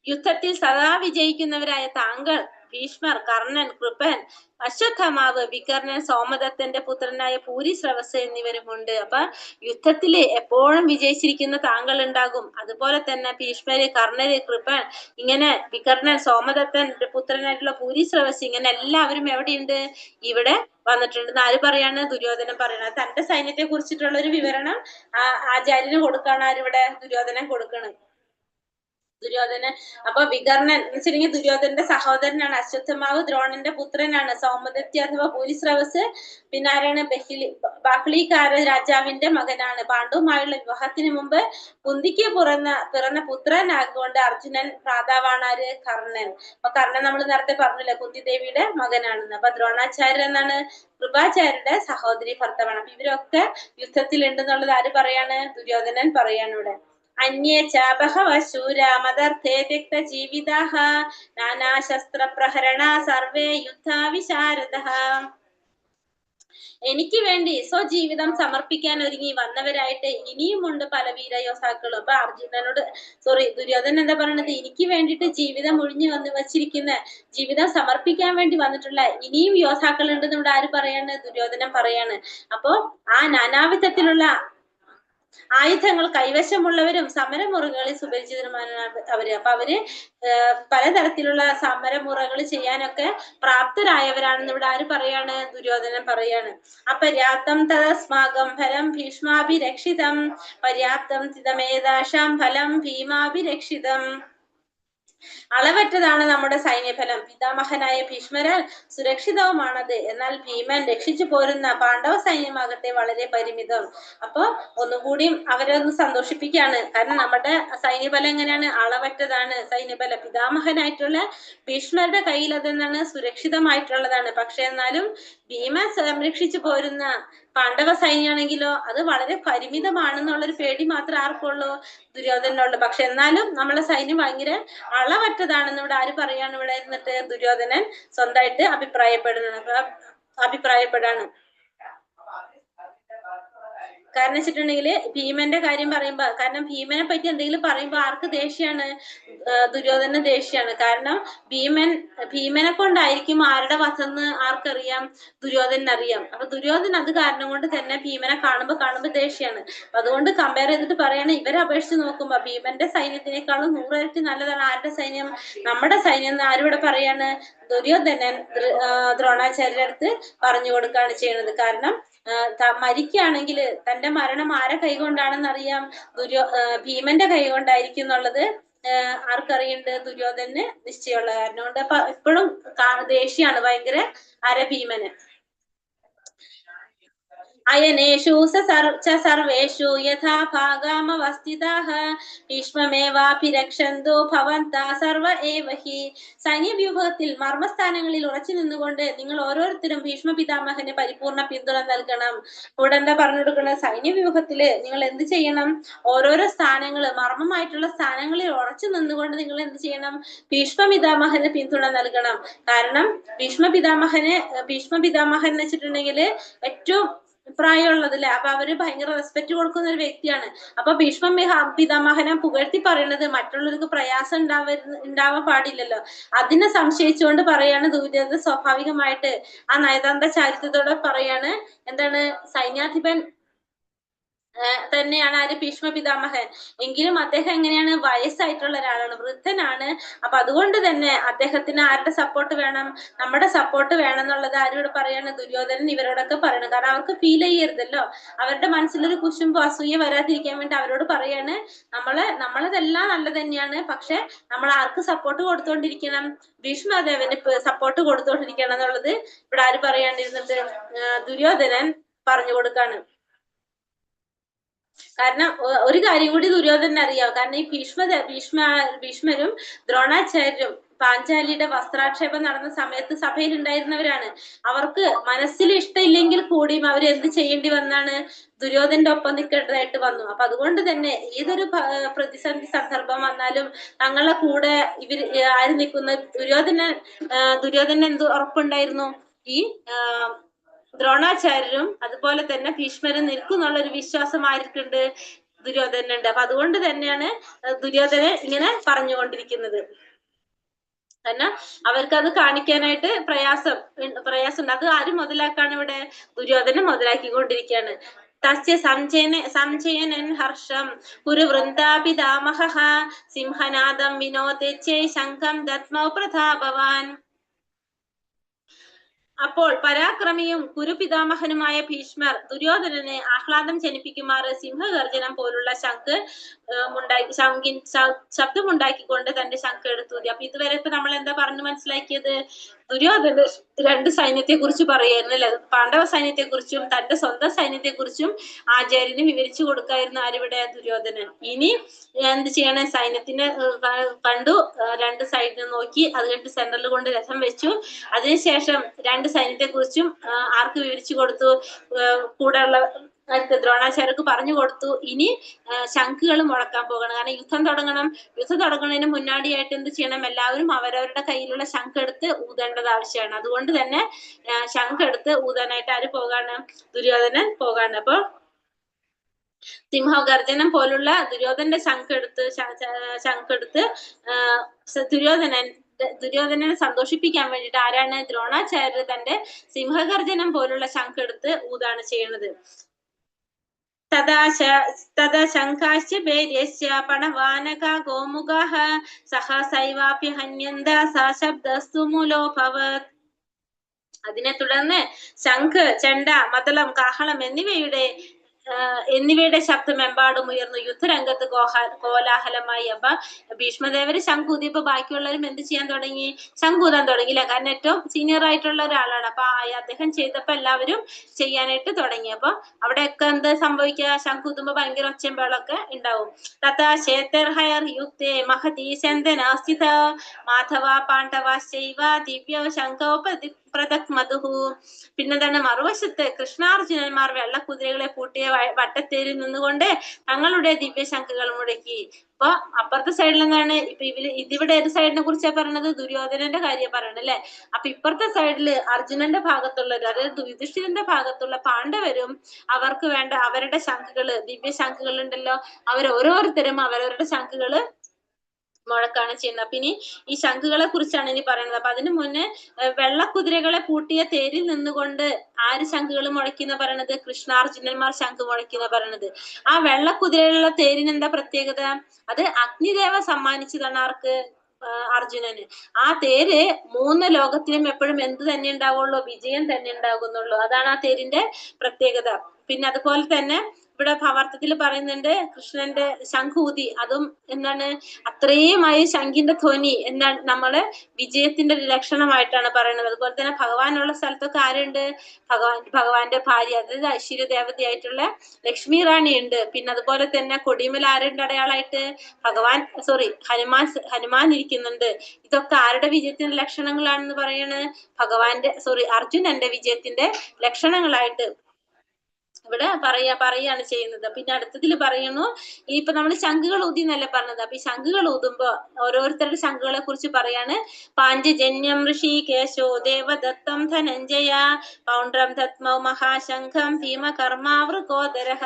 യുദ്ധത്തിൽ സദാ വിജയിക്കുന്നവരായ താങ്കൾ, ഭീഷ്മർ, കർണൻ, കൃപൻ, അശ്വത്ഥമാവ്, വികർണൻ, സോമദത്തന്റെ പുത്രനായ പൂരിശ്രവസ് എന്നിവരുമുണ്ട്. അപ്പൊ യുദ്ധത്തില് എപ്പോഴും വിജയിച്ചിരിക്കുന്ന താങ്കൾ ഉണ്ടാകും. അതുപോലെ തന്നെ ഭീഷ്മര്, കർണര്, കൃപൻ, ഇങ്ങനെ വികർണൻ, സോമദത്തൻ പുത്രനായിട്ടുള്ള പൂരിശ്രവസ്, ഇങ്ങനെ എല്ലാവരും എവിടെയുണ്ട്? ഇവിടെ വന്നിട്ടുണ്ട്. ആര് പറയാണ്? ദുര്യോധനൻ പറയണത്. തന്റെ സൈന്യത്തെ കുറിച്ചിട്ടുള്ള ഒരു വിവരണം ആചാര്യന് കൊടുക്കാണ്. ആരിവിടെ? ദുര്യോധനൻ കൊടുക്കണം. ദുര്യോധനൻ അപ്പൊ വികർണൻ എന്ന് വെച്ചിട്ടുണ്ടെങ്കിൽ ദുര്യോധനന്റെ സഹോദരനാണ്. അശ്വത്ഥമാവ് ദ്രോണന്റെ പുത്രനാണ്. സൗമദത്യ അഥവാ ഭൂരിശ്രവസ് പിന്നെ ആരാണ്? ബാഹ്ലീകാര രാജാവിന്റെ മകനാണ്. പാണ്ഡവുമായുള്ള വിവാഹത്തിന് മുമ്പ് കുന്തിക്ക് പിറന്ന പുത്രനാകൊണ്ട് അർജുനൻ ഭ്രാതാവാണ്. ആര്? കർണൻ. അപ്പൊ കർണൻ നമ്മൾ നേരത്തെ പറഞ്ഞില്ലേ, കുന്തി ദേവിയുടെ മകനാണെന്ന്. അപ്പൊ ദ്രോണാചാര്യർ എന്നാണ്? കൃപാചാര്യരുടെ സഹോദരി ഭർത്താവാണ്. അപ്പൊ ഇവരൊക്കെ യുദ്ധത്തിലുണ്ടെന്നുള്ളത് ആര് പറയാണ്? ദുര്യോധനൻ പറയാണ് ഇവിടെ. അന്യേ ചാബഹവശൂരാ മദർത്ഥേ ത്യക്തജീവിതാഃ നാനാശസ്ത്രപ്രഹരണാ സർവേ യുദ്ധാവിശാരദഃ. എനിക്ക് വേണ്ടി സ്വജീവിതം സമർപ്പിക്കാൻ ഒരുങ്ങി വന്നവരായിട്ട് ഇനിയുമുണ്ട് പല വീരയോദ്ധാക്കളും. അപ്പൊ ദുര്യോധനൻ എന്താ പറയണത്? എനിക്ക് വേണ്ടിയിട്ട് ജീവിതം ഒഴിഞ്ഞു വന്ന് വച്ചിരിക്കുന്ന, ജീവിതം സമർപ്പിക്കാൻ വേണ്ടി വന്നിട്ടുള്ള ഇനിയും യോദ്ധാക്കൾ ഉണ്ടെന്ന് ഇവിടെ ആര് പറയാണ്? ദുര്യോധനൻ പറയാണ്. അപ്പൊ ആ നാനാവിധത്തിലുള്ള ആയുധങ്ങൾ കൈവശമുള്ളവരും സമരമുറകളിൽ സുപരിചിതരുമാണ് അവര്. അപ്പൊ അവര് പലതരത്തിലുള്ള സമരമുറകൾ ചെയ്യാനൊക്കെ പ്രാപ്തരായവരാണെന്ന് ഇവിടെ ആര് പറയാണ്? ദുര്യോധനൻ പറയാണ്. അപര്യാപ്തം തദസ്മാകം ഫലം ഭീഷ്മാഭിരക്ഷിതം പര്യാപ്തം തിതമേതാശാം ഫലം ഭീമാഭിരക്ഷിതം. അളവറ്റതാണ് നമ്മുടെ സൈന്യഫലം. പിതാമഹനായ ഭീഷ്മരാൽ സുരക്ഷിതവുമാണത്. എന്നാൽ ഭീമൻ രക്ഷിച്ചു പോരുന്ന പാണ്ഡവ സൈന്യമാകട്ടെ വളരെ പരിമിതം. അപ്പൊ ഒന്നുകൂടിയും അവരൊന്ന് സന്തോഷിപ്പിക്കുകയാണ്. കാരണം നമ്മുടെ സൈന്യബലം എങ്ങനെയാണ്? അളവറ്റതാണ് സൈന്യബലം. പിതാമഹനായിട്ടുള്ള ഭീഷ്മരുടെ കയ്യിൽ അതെന്നാണ്? സുരക്ഷിതമായിട്ടുള്ളതാണ്. പക്ഷെ എന്നാലും ഭീമൻ സംരക്ഷിച്ചു പോരുന്ന പാണ്ഡവ സൈന്യാണെങ്കിലോ അത് വളരെ പരിമിതമാണെന്നുള്ളൊരു പേടി മാത്രമേ ആർക്കുള്ളൂ? ദുര്യോധനുള്ളൂ. പക്ഷെ എന്നാലും നമ്മളെ സൈന്യം ഭയങ്കര അളവറ്റതാണെന്ന് ഇവിടെ ആര് പറയാണ്? ഇവിടെ ഇരുന്നിട്ട് ദുര്യോധനൻ സ്വന്തമായിട്ട് അഭിപ്രായപ്പെടാണ്. കാരണം വെച്ചിട്ടുണ്ടെങ്കിൽ ഭീമന്റെ കാര്യം പറയുമ്പോ, കാരണം ഭീമനെ പറ്റി എന്തെങ്കിലും പറയുമ്പോ ആർക്ക് ദേഷ്യാണ്? ദുര്യോധന ദേഷ്യാണ്. കാരണം ഭീമനെ കൊണ്ടായിരിക്കും ആരുടെ വധന്ന് ആർക്കറിയാം? ദുര്യോധനൻ അറിയാം. അപ്പൊ ദുര്യോധനൻ അത് കാരണം കൊണ്ട് തന്നെ ഭീമനെ കാണുമ്പോ ദേഷ്യാണ്. അപ്പൊ അതുകൊണ്ട് കമ്പയർ ചെയ്തിട്ട് പറയാണ്, ഇവരെ അപേക്ഷിച്ച് നോക്കുമ്പോ ഭീമന്റെ സൈന്യത്തിനേക്കാളും 100 ഇരട്ടി നല്ലതാണ് ആരുടെ സൈന്യം? നമ്മുടെ സൈന്യം എന്ന് ആരിവിടെ പറയാണ്? ദുര്യോധനൻ ദ്രോണാചാര്യരുടെ അടുത്ത് പറഞ്ഞു കൊടുക്കുകയാണ് ചെയ്യുന്നത്. കാരണം മരിക്കുകയാണെങ്കിൽ തന്റെ മരണം ആരെ കൈകൊണ്ടാണെന്ന് അറിയാം? ഭീമന്റെ കൈകൊണ്ടായിരിക്കും എന്നുള്ളത് ആർക്കറിയുണ്ട്? ദുര്യോധനന് നിശ്ചയമുള്ള കാരണം കൊണ്ട്. അപ്പൊ എപ്പോഴും ദേഷ്യാണ് ഭയങ്കര ഭീമന്. അയനേഷു സർവേഷു യഥാ ഭാഗാമവസ്ഥിതാഃ ഭീഷ്മമേവാഭിരക്ഷന്തോ ഭവന്തഃ സർവ ഏവ ഹി. സൈന്യവ്യൂഹത്തിൽ മർമ്മസ്ഥാനങ്ങളിൽ ഉറച്ചു നിന്നുകൊണ്ട് നിങ്ങൾ ഓരോരുത്തരും ഭീഷ്മ പിതാമഹന് പരിപൂർണ പിന്തുണ നൽകണം. ഇവിടെ എന്താ പറഞ്ഞു കൊടുക്കുന്നത്? സൈന്യവ്യൂഹത്തില് നിങ്ങൾ എന്ത് ചെയ്യണം? ഓരോരോ സ്ഥാനങ്ങള്, മർമ്മമായിട്ടുള്ള സ്ഥാനങ്ങളിൽ ഉറച്ചു നിന്നുകൊണ്ട് നിങ്ങൾ എന്ത് ചെയ്യണം? ഭീഷ്മ പിതാമഹന് പിന്തുണ നൽകണം. കാരണം ഭീഷ്മ പിതാമഹൻ എന്ന് വെച്ചിട്ടുണ്ടെങ്കിൽ ഏറ്റവും പ്രായമുള്ളതല്ലേ. അപ്പൊ അവര് ഭയങ്കര റെസ്പെക്ട് കൊടുക്കുന്ന ഒരു വ്യക്തിയാണ്. അപ്പൊ ഭീഷ്മ പിതാമഹനെ പുകഴ്ത്തി പറയുന്നത് മറ്റുള്ളവർക്ക് പ്രയാസം ഉണ്ടാവാൻ പാടില്ലല്ലോ. അതിനെ സംശയിച്ചുകൊണ്ട് പറയാണ് ദുര്യോധനൻ സ്വാഭാവികമായിട്ട് ആ നയതന്ത്ര ചാരിത്രത്തോടെ പറയാണ്, എന്താണ്? സൈന്യാധിപൻ തന്നെയാണ് ആര്? ഭീഷ്മ പിതാമഹൻ. എങ്കിലും അദ്ദേഹം എങ്ങനെയാണ്? വയസ്സായിട്ടുള്ള ഒരാളാണ്, വൃദ്ധനാണ്. അപ്പൊ അതുകൊണ്ട് തന്നെ അദ്ദേഹത്തിന് ആരുടെ സപ്പോർട്ട് വേണം? നമ്മുടെ സപ്പോർട്ട് വേണം എന്നുള്ളത് ആരോട് പറയാണ്? ദുര്യോധനൻ ഇവരോടൊക്കെ പറയണം. കാരണം അവർക്ക് ഫീൽ ചെയ്യരുതല്ലോ, അവരുടെ മനസ്സിലൊരു കുശുമ്പോ അസൂയ വരാതിരിക്കാൻ വേണ്ടി അവരോട് പറയാണ്, നമ്മളതെല്ലാം നല്ലത് തന്നെയാണ്. പക്ഷെ നമ്മൾ ആർക്ക് സപ്പോർട്ട് കൊടുത്തോണ്ടിരിക്കണം? ഭീഷ്മദേവന് സപ്പോർട്ട് കൊടുത്തോണ്ടിരിക്കണം എന്നുള്ളത് ഇവിടെ ആര് പറയാണ്ടിരുന്നിട്ട് ദുര്യോധനൻ പറഞ്ഞു കൊടുക്കാണ്. കാരണം ഒരു കാര്യം കൂടി ദുര്യോധനൻ അറിയാം. കാരണം ഈ ഭീഷ്മരും ദ്രോണാചാര്യരും പാഞ്ചാലിയുടെ വസ്ത്രാക്ഷേപം നടന്ന സമയത്ത് സഭയിൽ ഉണ്ടായിരുന്നവരാണ്. അവർക്ക് മനസ്സിൽ ഇഷ്ടമില്ലെങ്കിൽ കൂടിയും അവർ എന്ത് ചെയ്യേണ്ടി വന്നാണ്? ദുര്യോധനന്റെ ഒപ്പം നിൽക്കേണ്ടതായിട്ട് വന്നു. അപ്പൊ അതുകൊണ്ട് തന്നെ ഏതൊരു പ്രതിസന്ധി സന്ദർഭം വന്നാലും തങ്ങളുടെ കൂടെ ആര് നിൽക്കുന്ന? ദുര്യോധനൻ എന്ത് ഉറപ്പുണ്ടായിരുന്നു? ഈ ദ്രോണാചാര്യരും അതുപോലെ തന്നെ ഭീഷ്മരും നിൽക്കുന്നുള്ള ഒരു വിശ്വാസം ആർക്കുണ്ട്? ദുര്യോധനുണ്ട്. അപ്പൊ അതുകൊണ്ട് തന്നെയാണ് ദുര്യോധനൻ ഇങ്ങനെ പറഞ്ഞുകൊണ്ടിരിക്കുന്നത്. കാരണം അവർക്ക് അത് കാണിക്കാനായിട്ട് പ്രയാസമുണ്ട്. അത് ആര് മുതലാക്കാണ് ഇവിടെ? ദുര്യോധനൻ മുതലാക്കിക്കൊണ്ടിരിക്കുകയാണ്. തസ്യ സംശയനൻ ഹർഷം കുരുവൃന്ദാപിതാമഹഃ സിംഹനാദം വിനോദേച്ഛൈ ശംഖം ദത്മൗ പ്രതാപവാൻ. അപ്പോൾ പരാക്രമിയും കുരുപിതാമഹനുമായ ഭീഷ്മർ ദുര്യോധനനെ ആഹ്ലാദം ജനിപ്പിക്കുമാറ് സിംഹഗർജനം പോലുള്ള ശബ്ദമുണ്ടാക്കിക്കൊണ്ട് തന്റെ ശംഖ് എടുത്തു. അപ്പൊ ഇതുവരെ ഇപ്പൊ നമ്മൾ എന്താ പറഞ്ഞു മനസ്സിലാക്കിയത്? ദുര്യോധന രണ്ട് സൈന്യത്തെ കുറിച്ച് പറയായിരുന്നു അല്ലെ? പാണ്ഡവ സൈന്യത്തെ കുറിച്ചും തന്റെ സ്വന്തം സൈന്യത്തെ കുറിച്ചും ആചാര്യന് വിവരിച്ചു കൊടുക്കായിരുന്നു ആരിവിടെ? ദുര്യോധനൻ. ഇനി എന്ത് ചെയ്യണം? സൈന്യത്തിന് കണ്ടു, രണ്ട് സൈഡിൽ നോക്കി, അത് കഴിഞ്ഞിട്ട് സെന്ററിൽ കൊണ്ട് രഥം വെച്ചു. അതിനുശേഷം രണ്ട് സൈന്യത്തെ കുറിച്ചും ആർക്ക് വിവരിച്ചു കൊടുത്തു? കൂടെയുള്ള ദ്രോണാചാര്യർക്ക് പറഞ്ഞു കൊടുത്തു. ഇനി ശംഖുകൾ മുഴക്കാൻ പോകണം. കാരണം യുദ്ധം തുടങ്ങുന്നതിന് മുന്നാടിയായിട്ട് എന്ത് ചെയ്യണം? എല്ലാവരും അവരവരുടെ കയ്യിലുള്ള ശംഖ് എടുത്ത് ഊതേണ്ടത് ആവശ്യമാണ്. അതുകൊണ്ട് തന്നെ ശംഖ് എടുത്ത് ഊതാനായിട്ട് ആര് പോകാണ്? ദുര്യോധനൻ പോകാണ്. അപ്പൊ സിംഹഗർജനം പോലുള്ള ദുര്യോധനന്റെ ശംഖെടുത്ത് ദുര്യോധനനെ സന്തോഷിപ്പിക്കാൻ വേണ്ടിയിട്ട് ആരാണ്? ദ്രോണാചാര്യർ തന്റെ സിംഹഗർജനം പോലുള്ള ശംഖെടുത്ത് ഊതാണ് ചെയ്യുന്നത്. തഥാ ശംഖാശ്ച ഭേര്യശ്ച പണവാനക ഗോമുഖാഃ സഹസൈവാപ്യ ഹന്യന്ത സശബ്ദസ്തു മൂലോഭവത്. അതിനെ തുടർന്ന് ശംഖ്, ചെണ്ട, മദ്ദളം, കാഹളം എന്നിവയുടെ ശബ്ദമെമ്പാടും ഉയർന്നു. യുദ്ധരംഗത്ത് കോലാഹലമായി. അപ്പൊ ഭീഷ്മദേവര് ശംഖൂതിയപ്പോ ബാക്കിയുള്ളവരും എന്ത് ചെയ്യാൻ തുടങ്ങി? ശംഖൂതാൻ തുടങ്ങിയില്ല. കാരണം ഏറ്റവും സീനിയർ ആയിട്ടുള്ള ഒരാളാണ്. അപ്പൊ അദ്ദേഹം ചെയ്തപ്പോ എല്ലാവരും ചെയ്യാനായിട്ട് തുടങ്ങി. അപ്പൊ അവിടെയൊക്കെ എന്ത് സംഭവിക്കുക? ശംഖൂതുമ്പോ ഭയങ്കര ഒച്ചയും ബഹളമൊക്കെ ഉണ്ടാവും. തഥാ ശേതർഹയർ യുക്തേ മഹതി ചന്ദനാസ്ഥിത മാധവ പാണ്ഡവാശ്ചൈവ ദിവ്യോ ശംഖോ പ്രതക്മതുഹു. പിന്നെന്താണ്? മറുവശത്ത് കൃഷ്ണാർജുനന്മാർ വെള്ളക്കുതിരകളെ പൂട്ടിയ വട്ടത്തേരിൽ നിന്നുകൊണ്ട് തങ്ങളുടെ ദിവ്യശംഖുകൾ മുഴക്കി. അപ്പൊ അപ്പുറത്തെ സൈഡിൽ എന്താണ്? ഇപ്പൊ ഇതിവിടെ ഏത് സൈഡിനെ കുറിച്ചാ പറയണത്? ദുര്യോധനന്റെ കാര്യം പറയണത് അല്ലെ? അപ്പൊ ഇപ്പുറത്തെ സൈഡില് അർജുനന്റെ ഭാഗത്തുള്ളവർ, അതായത് യുധിഷ്ഠിരന്റെ ഭാഗത്തുള്ള പാണ്ഡവരും അവർക്ക് വേണ്ട അവരുടെ ശംഖുകള്, ദിവ്യശംഖുകൾ ഉണ്ടല്ലോ, ഓരോരുത്തരും അവരവരുടെ ശംഖുകള് മുഴക്കാണ് ചെയ്യുന്നത്. അപ്പൊ ഇനി ഈ ശംഖുകളെ കുറിച്ചാണ് ഇനി പറയുന്നത്. അപ്പൊ അതിനു മുന്നേ വെള്ളക്കുതിരകളെ പൂട്ടിയ തേരിൽ നിന്നുകൊണ്ട് ആര് ശംഖുകൾ മുഴക്കുന്ന പറയണത്? കൃഷ്ണാർജുനന്മാർ ശംഖ് മുഴക്കുന്ന പറയണത്. ആ വെള്ളക്കുതിരയിലുള്ള തേരിന് എന്താ പ്രത്യേകത? അത് അഗ്നിദേവ സമ്മാനിച്ചതാണ് ആർക്ക്? അർജുനന്. ആ തേര് 3 ലോകത്തിലും എപ്പോഴും എന്ത് തന്നെ ഉണ്ടാവുള്ളൂ? വിജയം തന്നെ ഉണ്ടാകുന്നുള്ളൂ. അതാണ് ആ തേരിന്റെ പ്രത്യേകത. പിന്നെ അതുപോലെ തന്നെ ഇവിടെ ഭാവാർത്ഥത്തിൽ പറയുന്നുണ്ട് കൃഷ്ണന്റെ ശംഖൂതി, അതും എന്താണ്? അത്രയുമായി ശംഖിന്റെ ധ്വനി എന്താണ്? നമ്മള് വിജയത്തിന്റെ ഒരു ലക്ഷണമായിട്ടാണ് പറയുന്നത്. അതുപോലെ തന്നെ ഭഗവാനുള്ള സ്ഥലത്തൊക്കെ ആരുണ്ട്? ഭഗവാന്റെ ഭാര്യ, അതായത് ഐശ്വര്യ ദേവതയായിട്ടുള്ള ലക്ഷ്മി റാണി ഉണ്ട്. പിന്നെ അതുപോലെ തന്നെ കൊടിമേൽ ആരുണ്ട് അടയാളായിട്ട്? ഹനുമാൻ ഇരിക്കുന്നുണ്ട്. ഇതൊക്കെ ആരുടെ വിജയത്തിന്റെ ലക്ഷണങ്ങളാണെന്ന് പറയണ്? അർജുനന്റെ വിജയത്തിന്റെ ലക്ഷണങ്ങളായിട്ട് ഇവിടെ പറയാണ് ചെയ്യുന്നത്. പിന്നെ അടുത്തതിൽ പറയുന്നു, ഇനിയിപ്പൊ നമ്മൾ ശംഖുകൾ ഊതി എന്നല്ലേ പറഞ്ഞത്. അപ്പൊ ഈ ശംഖുകൾ ഊതുമ്പോ ഓരോരുത്തരുടെ ശംഖുകളെ കുറിച്ച് പറയാണ്. പാഞ്ചജന്യം ഋഷികേശോ ദേവദത്തം ധനഞ്ജയ പൗണ്ഡ്രം ദത്മൗ മഹാശംഖം ഭീമകർമാവൃകോദരഃ.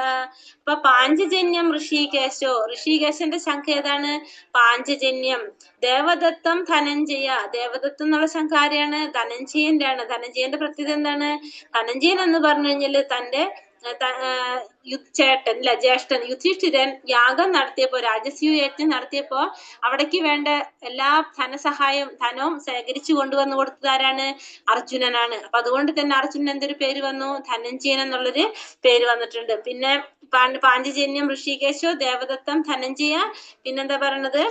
അപ്പൊ പാഞ്ചജന്യം ഋഷികേശന്റെ ശംഖ് ഏതാണ്? പാഞ്ചജന്യം. ദേവദത്തം ധനഞ്ജയ, ദേവദത്തം എന്നുള്ള ശംഖ് ആരെയാണ്? ധനഞ്ജയന്റെ ആണ്. ധനഞ്ജയന്റെ പ്രത്യേകത എന്താണ്? ധനഞ്ജയൻ എന്ന് പറഞ്ഞു കഴിഞ്ഞാല് തന്റെ ചേട്ടൻ ജ്യേഷ്ഠൻ യുധിഷ്ഠിരൻ യാഗം നടത്തിയപ്പോ, രാജസൂയജ്ഞം നടത്തിയപ്പോ അവിടേക്ക് വേണ്ട എല്ലാ ധനവും ശേഖരിച്ചു കൊണ്ടുവന്ന് കൊടുത്തത് ആരാണ്? അർജുനനാണ്. അപ്പൊ അതുകൊണ്ട് തന്നെ അർജുനൻ എന്തൊരു പേര് വന്നു? ധനഞ്ജയൻ എന്നുള്ളൊരു പേര് വന്നിട്ടുണ്ട്. പിന്നെ പാഞ്ചജന്യം ഋഷികേശോ ദേവദത്തം ധനഞ്ജയ, പിന്നെന്താ പറയണത്?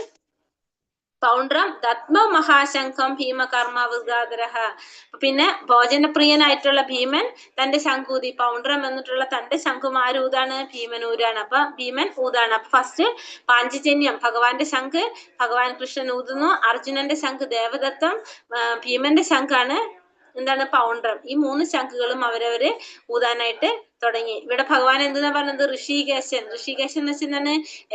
പൗണ്ഡ്രം ദത്മ മഹാശംഖം ഭീമകർമാവൃഗാദരഃ. പിന്നെ ഭോജനപ്രിയനായിട്ടുള്ള ഭീമൻ തന്റെ ശംഖൂതി, പൗണ്ഡ്രം എന്നിട്ടുള്ള തന്റെ ശംഖും ആരൂതാണ്? ഭീമനൂരാണ്. അപ്പൊ ഭീമൻ ഊതാണ്. അപ്പൊ ഫസ്റ്റ് പാഞ്ചജന്യം ഭഗവാന്റെ ശംഖ്, ഭഗവാൻ കൃഷ്ണൻ ഊതുന്നു. അർജുനന്റെ ശംഖ് ദേവദത്തം, ഭീമന്റെ ശംഖാണ് എന്താണ്? പൗണ്ഡ്രം. ഈ 3 ശംഖുകളും അവരവര് ഊതാനായിട്ട് തുടങ്ങി. ഇവിടെ ഭഗവാൻ എന്തെന്നാ പറഞ്ഞത്? ഋഷികേശൻ. ഋഷികേശൻ എന്ന് വെച്ചാൽ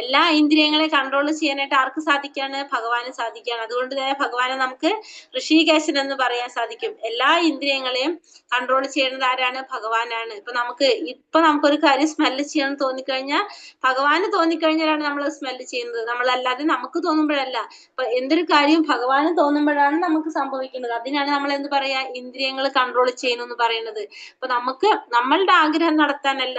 എല്ലാ ഇന്ദ്രിയങ്ങളെ കൺട്രോൾ ചെയ്യാനായിട്ട് ആർക്ക് സാധിക്കാണ്? ഭഗവാന് സാധിക്കാണ്. അതുകൊണ്ട് തന്നെ ഭഗവാനെ നമുക്ക് ഋഷികേശൻ എന്ന് പറയാൻ സാധിക്കും. എല്ലാ ഇന്ദ്രിയങ്ങളെയും കൺട്രോൾ ചെയ്യുന്നത് ആരാണ്? ഭഗവാനാണ്. ഇപ്പൊ നമുക്കൊരു കാര്യം സ്മെല്ല് ചെയ്യണം തോന്നിക്കഴിഞ്ഞാൽ ഭഗവാന് തോന്നിക്കഴിഞ്ഞാലാണ് നമ്മൾ സ്മെല്ല് ചെയ്യുന്നത്, നമ്മളല്ലാതെ നമുക്ക് തോന്നുമ്പോഴല്ല. ഇപ്പൊ എന്തൊരു കാര്യം ഭഗവാന് തോന്നുമ്പോഴാണ് നമുക്ക് സംഭവിക്കുന്നത്. അതിനാണ് നമ്മൾ എന്ത് പറയാ? ഇന്ദ്രിയങ്ങൾ കൺട്രോൾ ചെയ്യുന്നു എന്ന് പറയുന്നത്. അപ്പൊ നമ്മളുടെ ആഗ്രഹം നടത്താനല്ല,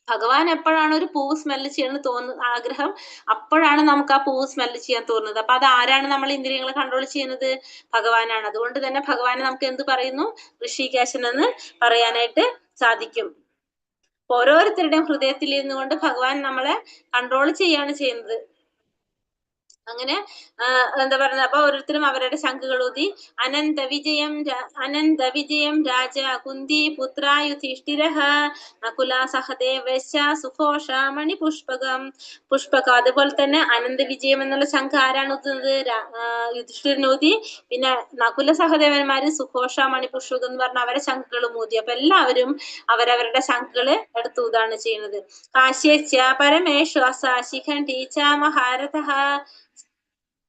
ഭഗവാൻ എപ്പോഴാണ് ഒരു പൂവ് സ്മെല്ല് ചെയ്യണമെന്ന് തോന്നുന്ന ആഗ്രഹം, അപ്പോഴാണ് നമുക്ക് ആ പൂവ് സ്മെല്ല് ചെയ്യാൻ തോന്നുന്നത്. അപ്പൊ അത് ആരാണ് നമ്മൾ ഇന്ദ്രിയങ്ങൾ കൺട്രോൾ ചെയ്യുന്നത്? ഭഗവാനാണ്. അതുകൊണ്ട് തന്നെ ഭഗവാനെ നമുക്ക് എന്ത് പറയുന്നു? ഋഷികേശൻ എന്ന് പറയാനായിട്ട് സാധിക്കും. ഓരോരുത്തരുടെയും ഹൃദയത്തിൽ ഇരുന്നു കൊണ്ട് ഭഗവാൻ നമ്മളെ കൺട്രോൾ ചെയ്യാണ് ചെയ്യുന്നത്. അങ്ങനെ എന്താ പറയുന്നത്? അപ്പൊ ഓരോരുത്തരും അവരുടെ ശംഖുകൾ ഊതി അനന്ത വിജയം രാജ കുന്തി പുത്ര യുധിഷ്ഠിരഃ നകുല സഹദേവശ്ച സുഘോഷ മണി പുഷ്പകം. അതുപോലെ തന്നെ അനന്ത വിജയം എന്നുള്ള ശംഖ് ആരാണ് ഊതുന്നത്? യുധിഷ്ഠിരൻ ഊതി. പിന്നെ നകുല സഹദേവന്മാര് സുഘോഷ മണി പുഷ്പകം എന്ന് പറഞ്ഞ അവരെ ശംഖുകളും ഊതി. അപ്പൊ എല്ലാവരും അവരവരുടെ ശംഖുകള് എടുത്തൂതാണ് ചെയ്യുന്നത്. കാശ്യശ്ച പരമേശ്വാസ ശിഖണ്ഡി ച മഹാരഥഃ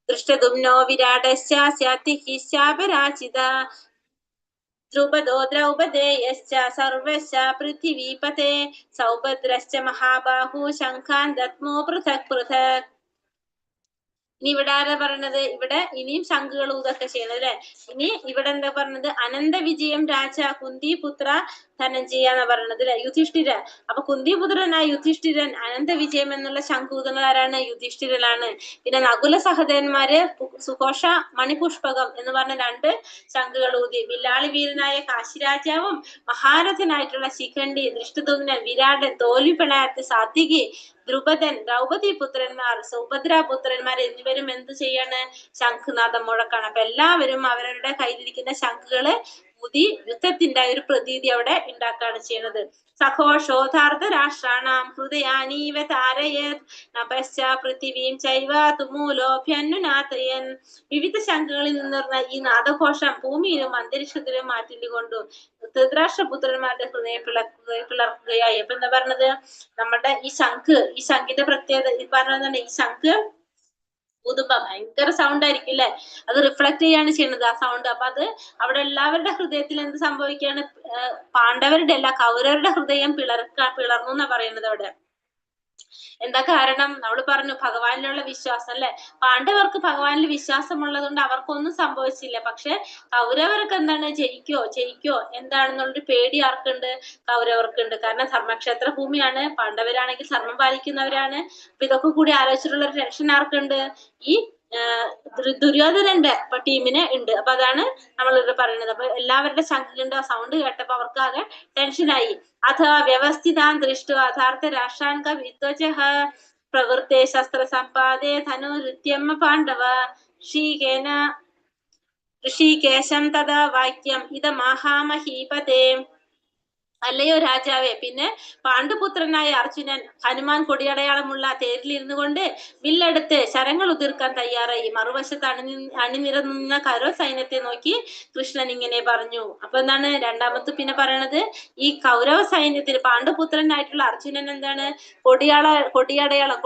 ദൃഷ്ടദുമ്നോ വിരാടശ്ചാപരാജിത ദ്രുപദോ ദ്രൗപദേയശ്ച സർവശ്ച പൃഥിവീപതേ സൗഭദ്രശ്ച മഹാബാഹു ശംഖാൻ ദത്മോ പൃഥക് പൃഥക്. ഇനി ഇവിടെ ആരാ പറഞ്ഞത്? ഇവിടെ ഇനിയും ശംഖുകൾ ഊതൊക്കെ ചെയ്യുന്നത് അല്ലെ. ഇനി ഇവിടെ എന്താ പറഞ്ഞത്? അനന്ത വിജയം രാജ കുന്തി പുത്ര ധനഞ്ജയ എന്നാ പറയണത് അല്ലെ, യുധിഷ്ഠിര. അപ്പൊ കുന്തിപുത്രനായ യുധിഷ്ഠിരൻ അനന്ത വിജയം എന്നുള്ള ശംഖൂതുന്നത് ആരാണ്? യുധിഷ്ഠിരനാണ്. പിന്നെ നകുല സഹദേവന്മാര് സുഘോഷ മണിപുഷ്പകം എന്ന് പറഞ്ഞ 2 ശംഖുകൾ ഊതി. വില്ലാളി വീരനായ കാശിരാജാവും മഹാരഥനായിട്ടുള്ള ശിഖണ്ഡി, ദൃഷ്ടദുമ്നൻ, വിരാടൻ, തോൽവി പിണയാത്ത സാത്വികി, ദ്രുപദൻ, ദ്രൗപദി പുത്രന്മാർ, സൗഭദ്ര പുത്രന്മാർ എന്നിവരും എന്ത് ചെയ്യാണ്? ശംഖുനാഥം മുഴക്കാണ്. അപ്പൊ എല്ലാവരും അവരവരുടെ കയ്യിലിരിക്കുന്ന ശംഖുകള് ഊതി യുദ്ധത്തിന്റെ ഒരു പ്രതീതി അവിടെ ഉണ്ടാക്കുകയാണ് ചെയ്യുന്നത്. സഘോഷോധാർത്ഥ രാഷ്ട്രാണാം ഹൃദയാനീവ താരയത് നഭശ്ച പൃഥിവീം ചൈവ തുമൂലോഭ്യന്നുനാഥയൻ. വിവിധ ശംഖുകളിൽ നിന്നിരുന്ന ഈ നാദഘോഷം ഭൂമിയിലും അന്തരീക്ഷത്തിലും മാറ്റിക്കൊണ്ടു ധൃതരാഷ്ട്രപുത്രന്മാരുടെ ഹൃദയം പിളർക്കുകയായി. അപ്പൊ എന്താ പറഞ്ഞത്? നമ്മുടെ ഈ ശംഖിന്റെ പ്രത്യേകത ഈ പറഞ്ഞത്, ഈ ശംഖ് ഊതുമ്പോ ഭയങ്കര സൗണ്ട് ആയിരിക്കും അല്ലെ, അത് റിഫ്ലക്ട് ചെയ്യാണ് ചെയ്യുന്നത് ആ സൗണ്ട്. അപ്പൊ അത് അവിടെ എല്ലാവരുടെ ഹൃദയത്തിൽ എന്ത് സംഭവിക്കുകയാണ്? പാണ്ഡവരുടെ അല്ല, കൗരവരുടെ ഹൃദയം പിളർന്നു എന്നാ പറയുന്നത് അവിടെ. എന്താ കാരണം? നമ്മൾ പറഞ്ഞു ഭഗവാനിലുള്ള വിശ്വാസം അല്ലെ. പാണ്ഡവർക്ക് ഭഗവാനിൽ വിശ്വാസമുള്ളത് കൊണ്ട് അവർക്കൊന്നും സംഭവിച്ചില്ല. പക്ഷെ കൗരവർക്ക് എന്താണ്? ജയിക്കോ എന്താണെന്നുള്ളൊരു പേടി ആർക്കുണ്ട്? കൗരവർക്കുണ്ട്. കാരണം ധർമ്മക്ഷേത്ര ഭൂമിയാണ്, പാണ്ഡവരാണെങ്കിൽ ധർമ്മം പാലിക്കുന്നവരാണ്. അപ്പൊ ഇതൊക്കെ കൂടി ആലോചിച്ചിട്ടുള്ള ഒരു ടെൻഷൻ ആർക്കുണ്ട്? ഈ ദുര്യോധനന്റെ ടീമിന് ഉണ്ട്. അപ്പൊ അതാണ് നമ്മളിവിടെ പറയുന്നത്. അപ്പൊ എല്ലാവരുടെ ശംഖിന്റെ സൗണ്ട് കേട്ടപ്പോ അവർക്കാകെ ടെൻഷനായി. അഥ വ്യവസ്ഥിതാൻ ദൃഷ്ട യഥാർത്ഥ രാഷ്ട്രാൻ വിദ്വജഃ പ്രവൃത്തെ ശസ്ത്ര സമ്പാദേ ധനുരുദ്യമ പാണ്ഡവ ഋഷികേശം തഥാ വാക്യം ഇതമാഹാമഹീപതേ. അല്ലയോ രാജാവേ, പിന്നെ പാണ്ഡുപുത്രനായ അർജുനൻ ഹനുമാൻ കൊടിയടയാളമുള്ള തേരിൽ ഇരുന്നു കൊണ്ട് വില്ലെടുത്ത് ശരങ്ങൾ ഉതിർക്കാൻ തയ്യാറായി. മറുവശത്ത് അണിനിരന്ന കരോ സൈന്യത്തെ നോക്കി കൃഷ്ണൻ ഇങ്ങനെ പറഞ്ഞു. അപ്പൊ എന്താണ് രണ്ടാമത് പിന്നെ പറയണത്? ഈ കൗരവ സൈന്യത്തിന് പാണ്ഡുപുത്രനായിട്ടുള്ള അർജുനൻ എന്താണ്? കൊടിയടയാളം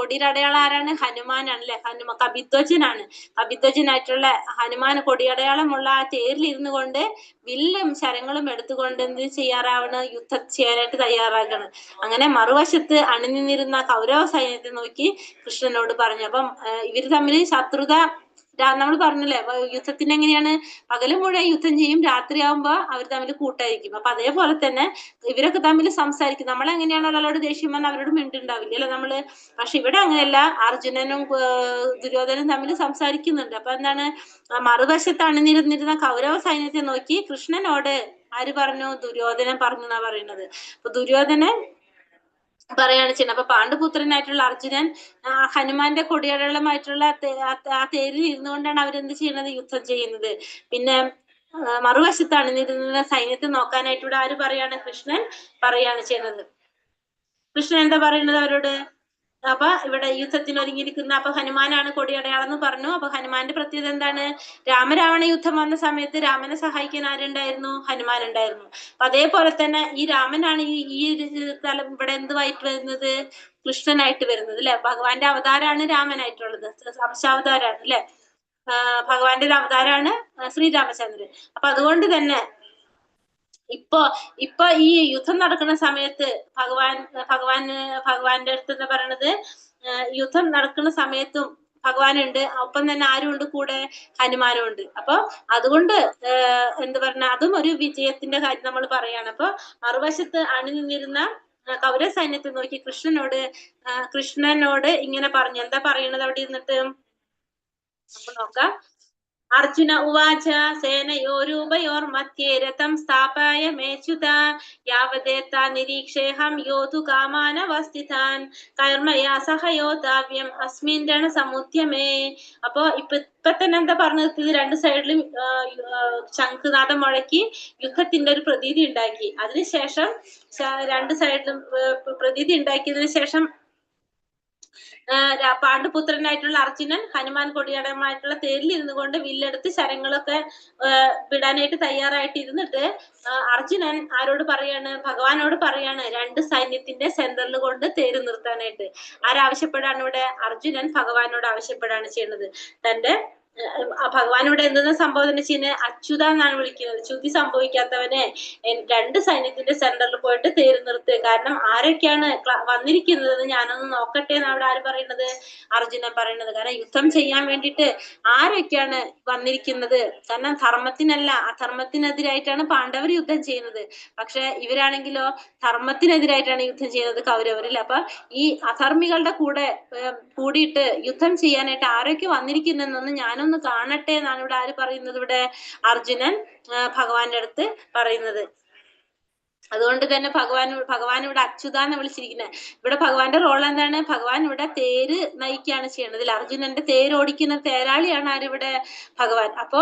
ആരാണ്? ഹനുമാനാണ് അല്ലെ. കപിധ്വജനാണ്. കപിധ്വജനായിട്ടുള്ള ഹനുമാൻ കൊടിയടയാളമുള്ള ആ തേരിൽ ഇരുന്നു കൊണ്ട് വില്ലും ശരങ്ങളും എടുത്തുകൊണ്ട് എന്ത് ചെയ്യാറാവണ്? യുദ്ധം ചെയ്യാനായിട്ട് തയ്യാറാകണം. അങ്ങനെ മറുവശത്ത് അണിനിന്നിരുന്ന കൗരവ സൈന്യത്തെ നോക്കി കൃഷ്ണനോട് പറഞ്ഞു. അപ്പം ഇവര് തമ്മിൽ ശത്രുത നമ്മൾ പറഞ്ഞില്ലേ, യുദ്ധത്തിന് എങ്ങനെയാണ്? പകലും മുഴുവൻ യുദ്ധം ചെയ്യും, രാത്രിയാവുമ്പോ അവർ തമ്മിൽ കൂട്ടായിരിക്കും. അപ്പൊ അതേപോലെ തന്നെ ഇവരൊക്കെ തമ്മിൽ സംസാരിക്കും. നമ്മളെങ്ങനെയാണ് ഒരാളോട് ദേഷ്യം വന്നാൽ അവരോട് മിണ്ടുണ്ടാവില്ല അല്ലെ നമ്മള്. പക്ഷെ ഇവിടെ അങ്ങനെയല്ല, അർജുനനും ദുര്യോധനും തമ്മിൽ സംസാരിക്കുന്നുണ്ട്. അപ്പൊ എന്താണ്? മറുവശത്ത് അണിനിരുന്നിരുന്ന കൗരവ സൈന്യത്തെ നോക്കി കൃഷ്ണനോട് ആര് പറഞ്ഞു? ദുര്യോധനൻ പറഞ്ഞു എന്നാ പറയുന്നത്. അപ്പൊ ദുര്യോധനൻ പറയാണ് ചെയ്യുന്നത്. അപ്പൊ പാണ്ഡുപുത്രനായിട്ടുള്ള അർജുനൻ ഹനുമാന്റെ കൊടിയടയാളമായിട്ടുള്ള ആ തേരിൽ ഇരുന്നുകൊണ്ടാണ് അവരെന്ത് ചെയ്യുന്നത്? യുദ്ധം ചെയ്യുന്നത്. പിന്നെ മറുവശത്താണ് അണിനിരുന്ന സൈന്യത്തെ നോക്കാനായിട്ട് ഇവിടെ ആര് പറയാണ്? കൃഷ്ണൻ പറയാണ് ചെയ്യുന്നത്. കൃഷ്ണൻ എന്താ പറയുന്നത് അവരോട്? അപ്പൊ ഇവിടെ യുദ്ധത്തിന് ഒരുങ്ങിയിരിക്കുന്ന അപ്പൊ ഹനുമാനാണ് കൊടിയടയാളം എന്ന് പറഞ്ഞു. അപ്പൊ ഹനുമാന്റെ പ്രത്യേകത എന്താണ്? രാമരാവണ യുദ്ധം വന്ന സമയത്ത് രാമനെ സഹായിക്കാൻ ആരുണ്ടായിരുന്നു? ഹനുമാൻ ഉണ്ടായിരുന്നു. അപ്പൊ അതേപോലെ തന്നെ ഈ രാമനാണ് ഈ ഒരു തലം ഇവിടെ എന്തുമായിട്ട് വരുന്നത്? കൃഷ്ണനായിട്ട് വരുന്നത് അല്ലെ. ഭഗവാന്റെ അവതാരാണ് രാമനായിട്ടുള്ളത്, അംശാവതാരാണ് അല്ലെ. ഭഗവാന്റെ ഒരു അവതാരാണ് ശ്രീരാമചന്ദ്രൻ. അപ്പൊ അതുകൊണ്ട് തന്നെ ഇപ്പൊ ഈ യുദ്ധം നടക്കുന്ന സമയത്ത് ഭഗവാന്റെ അടുത്ത് എന്താ പറയണത്? യുദ്ധം നടക്കുന്ന സമയത്തും ഭഗവാൻ ഉണ്ട്, ഒപ്പം തന്നെ ആരും ഉണ്ട് കൂടെ? ഹനുമാനും ഉണ്ട്. അപ്പൊ അതുകൊണ്ട് എന്താ പറഞ്ഞ അതും ഒരു വിജയത്തിന്റെ കാര്യം നമ്മൾ പറയാണ്. അപ്പൊ മറുവശത്ത് അണിനിന്നിരുന്ന കൗരവ സൈന്യത്തെ നോക്കി കൃഷ്ണനോട് ഇങ്ങനെ പറഞ്ഞു. എന്താ പറയണത് അവിടെ ഇരുന്നിട്ട്? നമുക്ക് നോക്കാം. അർജുന ഉവാച സേനയോരുഭയോർമധ്യേ രഥം സ്ഥാപയ മേച്യുത യാവദേത്ത നിരീക്ഷേഹം യോധു കാമാനവസ്ഥിതാൻ കർമ്മയാ സഹയോധാവ്യം അസ്മിൻ രണസമുദ്യമേ. അപ്പൊ ഇപ്പൊ തന്നെ എന്താ പറഞ്ഞത്? രണ്ട് സൈഡിലും ശംഖുനാഥം മുഴക്കി യുദ്ധത്തിന്റെ ഒരു പ്രതീതി ഉണ്ടാക്കി. അതിനുശേഷം രണ്ട് സൈഡിലും പ്രതീതി ഉണ്ടാക്കിയതിനു ശേഷം പാണ്ഡുപുത്രനായിട്ടുള്ള അർജുനൻ ഹനുമാൻ കൊടിയടമായിട്ടുള്ള തേരിൽ ഇരുന്നു കൊണ്ട് വില്ലെടുത്ത് ശരങ്ങളൊക്കെ വിടാനായിട്ട് തയ്യാറായിട്ട് ഇരുന്നിട്ട് അർജുനൻ ആരോട് പറയാണ്? ഭഗവാനോട് പറയാണ് രണ്ട് സൈന്യത്തിന്റെ സെന്ററിൽ കൊണ്ട് തേര് നിർത്താനായിട്ട്. ആരാവശ്യപ്പെടാണ് ഇവിടെ? അർജുനൻ ഭഗവാനോട് ആവശ്യപ്പെടാണ് ചെയ്യുന്നത്. തന്റെ ഭഗവാനോട് എന്തെന്ന് സംബോധന ചെയ്യുന്നത്? അച്യുത എന്നാണ് വിളിക്കുന്നത്. ചുതി സംഭവിക്കാത്തവനെ രണ്ട് സൈന്യത്തിന്റെ സെന്ററിൽ പോയിട്ട് തേര് നിർത്തുക. കാരണം ആരൊക്കെയാണ് വന്നിരിക്കുന്നത് ഞാനൊന്ന് നോക്കട്ടെ എന്ന് അവിടെ ആര് പറയുന്നത്? അർജുനൻ പറയുന്നത്. കാരണം യുദ്ധം ചെയ്യാൻ വേണ്ടിയിട്ട് ആരൊക്കെയാണ് വന്നിരിക്കുന്നത്? കാരണം ധർമ്മത്തിനല്ല, അധർമ്മത്തിനെതിരായിട്ടാണ് പാണ്ഡവർ യുദ്ധം ചെയ്യുന്നത്. പക്ഷെ ഇവരാണെങ്കിലോ ധർമ്മത്തിനെതിരായിട്ടാണ് യുദ്ധം ചെയ്യുന്നത്, കൗരവരിൽ. അപ്പൊ ഈ അധർമ്മികളുടെ കൂടെ കൂടിയിട്ട് യുദ്ധം ചെയ്യാനായിട്ട് ആരൊക്കെ വന്നിരിക്കുന്നെന്നൊന്ന് ഞാനൊന്ന് കാണട്ടെ എന്നാണ് ഇവിടെ ആര് പറയുന്നത്? ഇവിടെ അർജുനൻ ഭഗവാന്റെ അടുത്ത് പറയുന്നത്. അതുകൊണ്ട് തന്നെ ഭഗവാൻ ഇവിടെ അച്യുത എന്ന് വിളിച്ചിരിക്കുന്നത്. ഇവിടെ ഭഗവാന്റെ റോൾ എന്താണ്? ഭഗവാൻ ഇവിടെ തേര് നയിക്കുകയാണ് ചെയ്യുന്നത്. അർജുനന്റെ തേര് ഓടിക്കുന്ന തേരാളിയാണ് ആരിവിടെ? ഭഗവാൻ. അപ്പോ